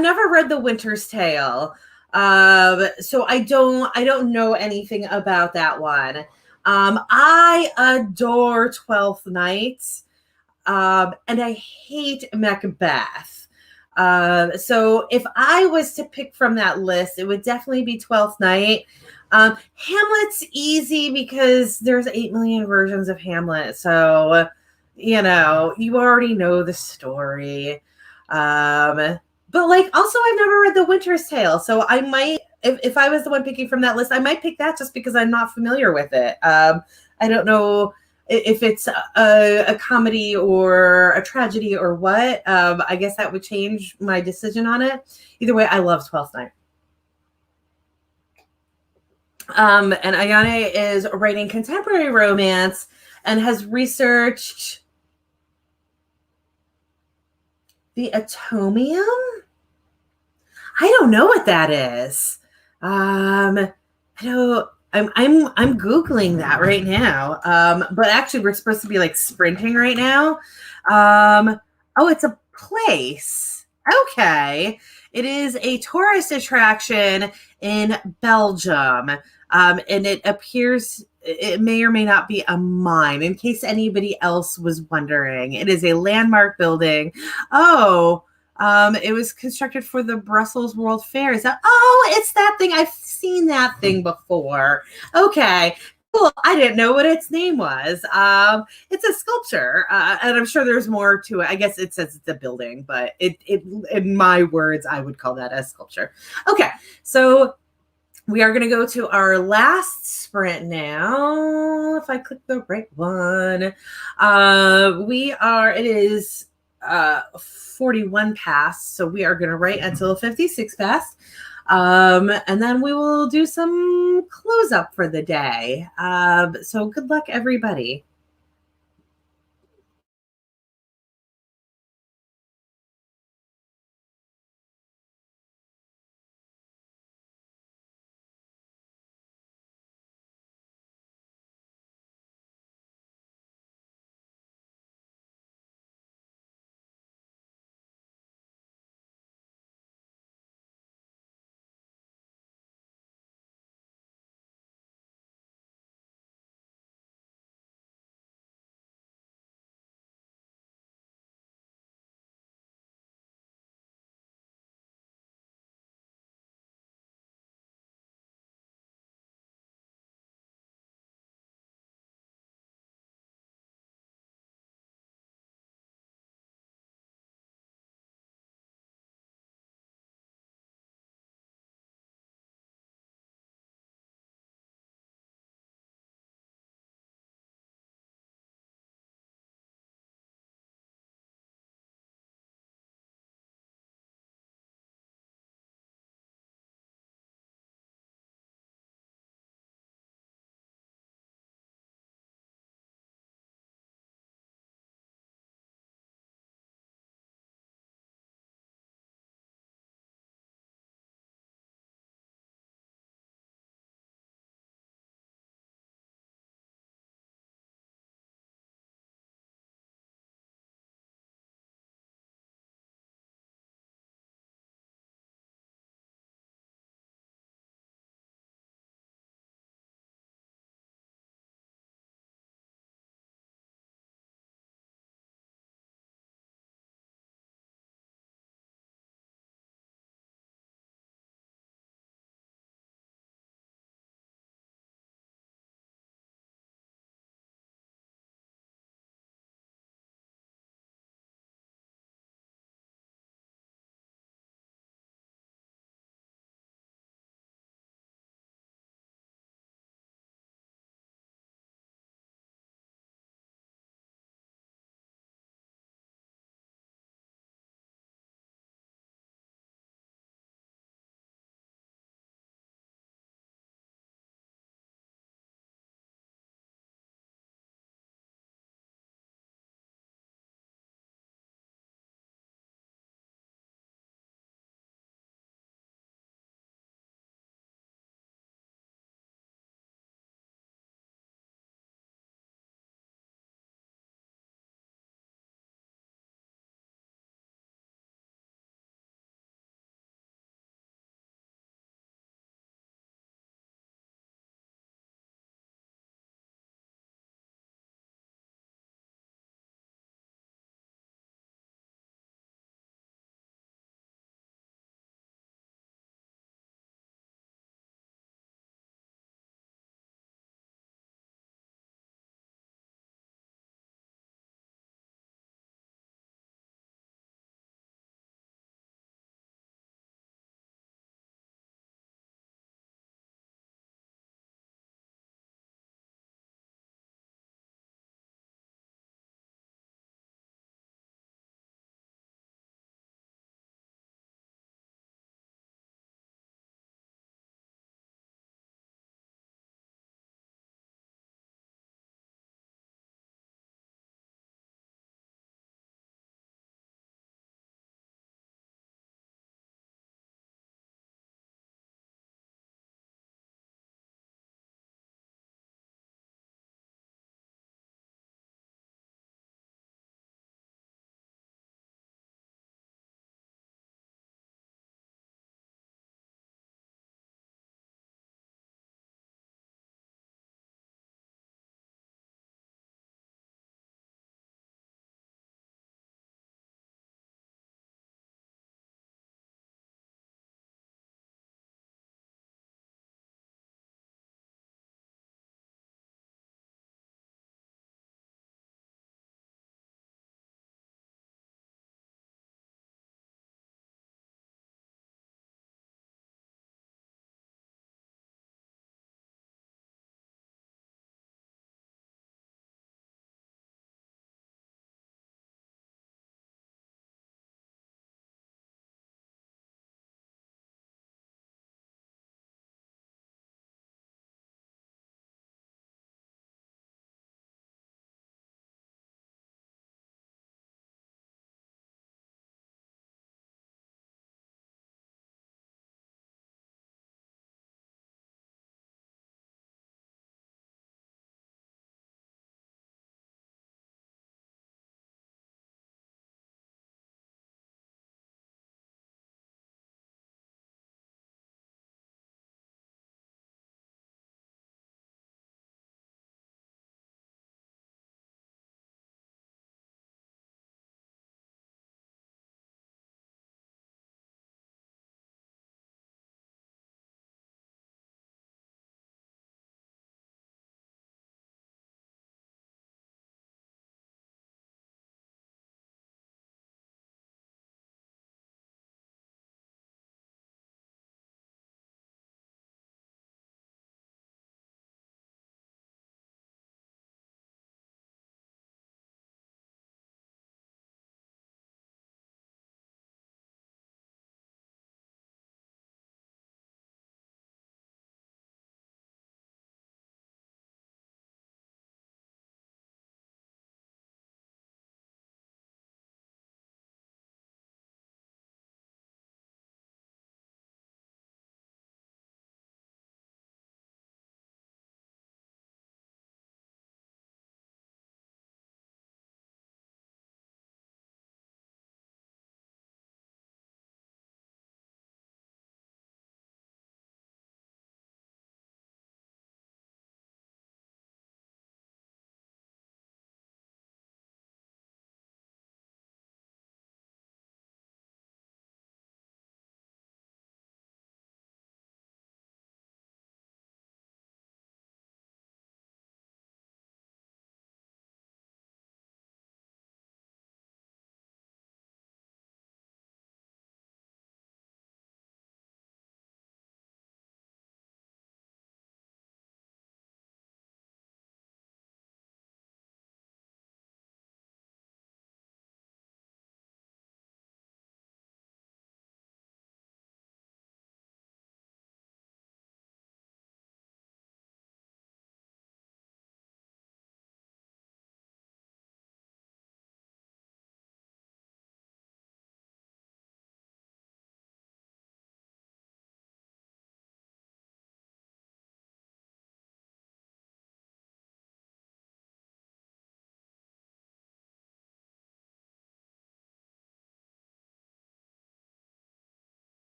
Speaker 1: never read The Winter's Tale, so I don't know anything about that one. I adore Twelfth Night, and I hate Macbeth. So if I was to pick from that list, it would definitely be Twelfth Night. Hamlet's easy because there's 8 million versions of Hamlet, so you already know the story. But like, also I've never read The Winter's Tale, so I might, if I was the one picking from that list, I might pick that just because I'm not familiar with it. I don't know if it's a comedy or a tragedy or what. I guess that would change my decision on it. Either way, I love Twelfth Night. And Ayane is writing contemporary romance and has researched the atomium. I don't know what that is. I don't. I'm googling that right now. But actually, we're supposed to be like sprinting right now. Oh, it's a place. Okay, it is a tourist attraction in Belgium, and it appears it may or may not be a mine. In case anybody else was wondering, it is a landmark building. Oh. It was constructed for the Brussels World Fair. Is that? Oh, it's that thing. I've seen that thing before. Okay, cool. I didn't know what its name was. It's a sculpture, and I'm sure there's more to it. I guess it says it's a building, but it in my words, I would call that a sculpture. Okay, so we are going to go to our last sprint now. If I click the right one, it is 41 past. So we are going to write until 56 past. And then we will do some close up for the day. So good luck, everybody.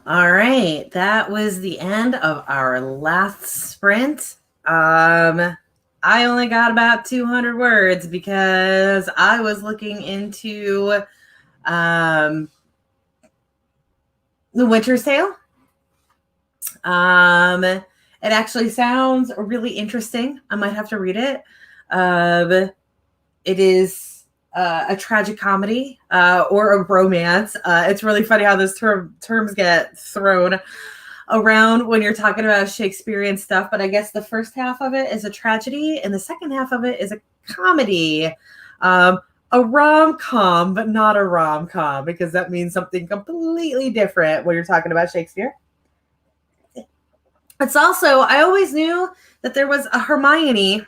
Speaker 1: All right, that was the end of our last sprint. I only got about 200 words because I was looking into The Winter's Tale. It actually sounds really interesting. I might have to read it. It is a tragic comedy or a romance. It's really funny how those terms get thrown around when you're talking about Shakespearean stuff. But I guess the first half of it is a tragedy, and the second half of it is a comedy. A rom-com, but not a rom-com, because that means something completely different when you're talking about Shakespeare. It's also, I always knew that there was a Hermione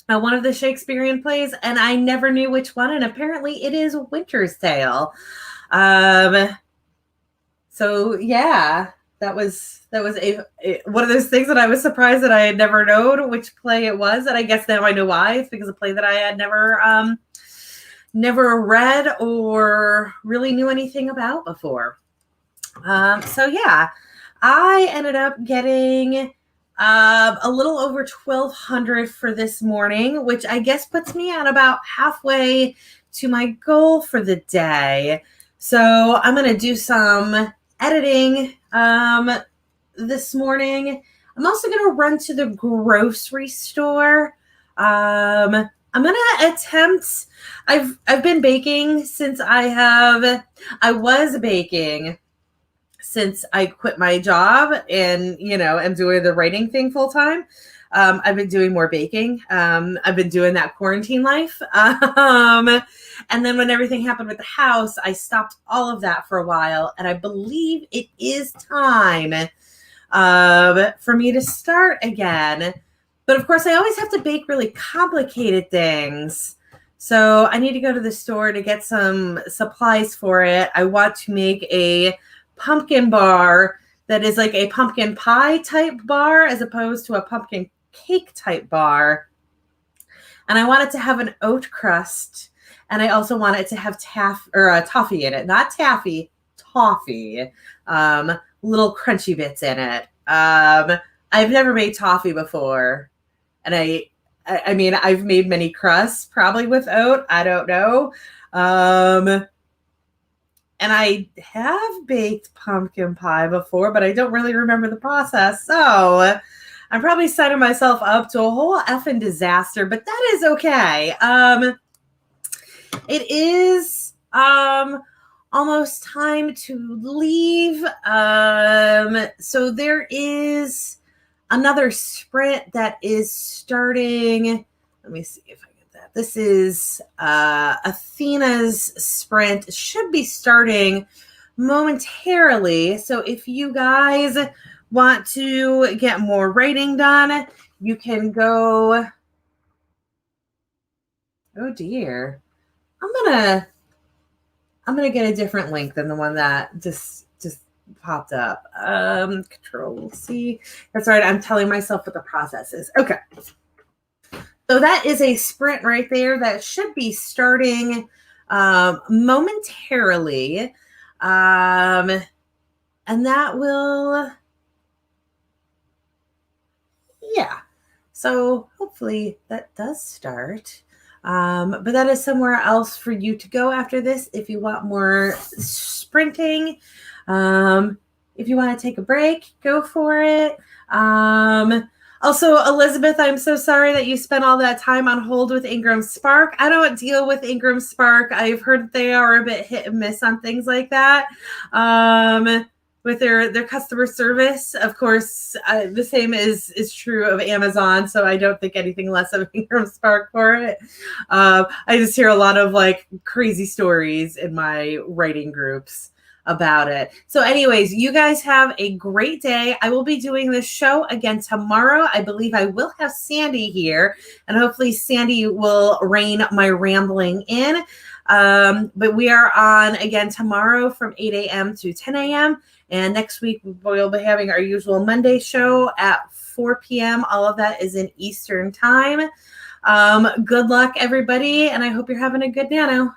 Speaker 1: on one of the Shakespearean plays, and I never knew which one, and apparently it is Winter's Tale. So yeah, that was one of those things that I was surprised that I had never known which play it was, and I guess now I know why. It's because a play that I had never read or really knew anything about before. So yeah, I ended up getting a little over 1,200 for this morning, which I guess puts me at about halfway to my goal for the day. So I'm going to do some editing this morning. I'm also going to run to the grocery store. I'm going to attempt, I've been baking since I was baking since I quit my job and, am doing the writing thing full time. I've been doing more baking. I've been doing that quarantine life. And then when everything happened with the house, I stopped all of that for a while. And I believe it is time for me to start again. But of course, I always have to bake really complicated things. So I need to go to the store to get some supplies for it. I want to make a pumpkin bar that is like a pumpkin pie type bar as opposed to a pumpkin cake type bar. And I want it to have an oat crust. And I also want it to have toffee in it. Not taffy, toffee. Little crunchy bits in it. I've never made toffee before. And I mean, I've made many crusts, probably with oat. I don't know. And I have baked pumpkin pie before, but I don't really remember the process. So I'm probably setting myself up to a whole effing disaster, but that is okay. It is almost time to leave. So there is another sprint that is starting. Let me see if I get that. This is Athena's sprint. It should be starting momentarily. So if you guys want to get more writing done, you can go. Oh dear. I'm gonna get a different link than the one that just popped up. Control C. That's right. I'm telling myself what the process is. Okay. So that is a sprint right there that should be starting momentarily. And that will, yeah. So hopefully that does start. But that is somewhere else for you to go after this if you want more sprinting. If you want to take a break, go for it. Also, Elizabeth, I'm so sorry that you spent all that time on hold with Ingram Spark. I don't deal with Ingram Spark. I've heard that they are a bit hit and miss on things like that. With their customer service, of course, the same is true of Amazon. So I don't think anything less of Ingram Spark for it. I just hear a lot of like crazy stories in my writing groups about it. So anyways, you guys have a great day. I will be doing this show again tomorrow. I believe I will have Sandy here, and hopefully Sandy will rein my rambling in. But we are on again tomorrow from 8 a.m. to 10 a.m. And next week, we'll be having our usual Monday show at 4 p.m. All of that is in Eastern time. Good luck, everybody, and I hope you're having a good nano.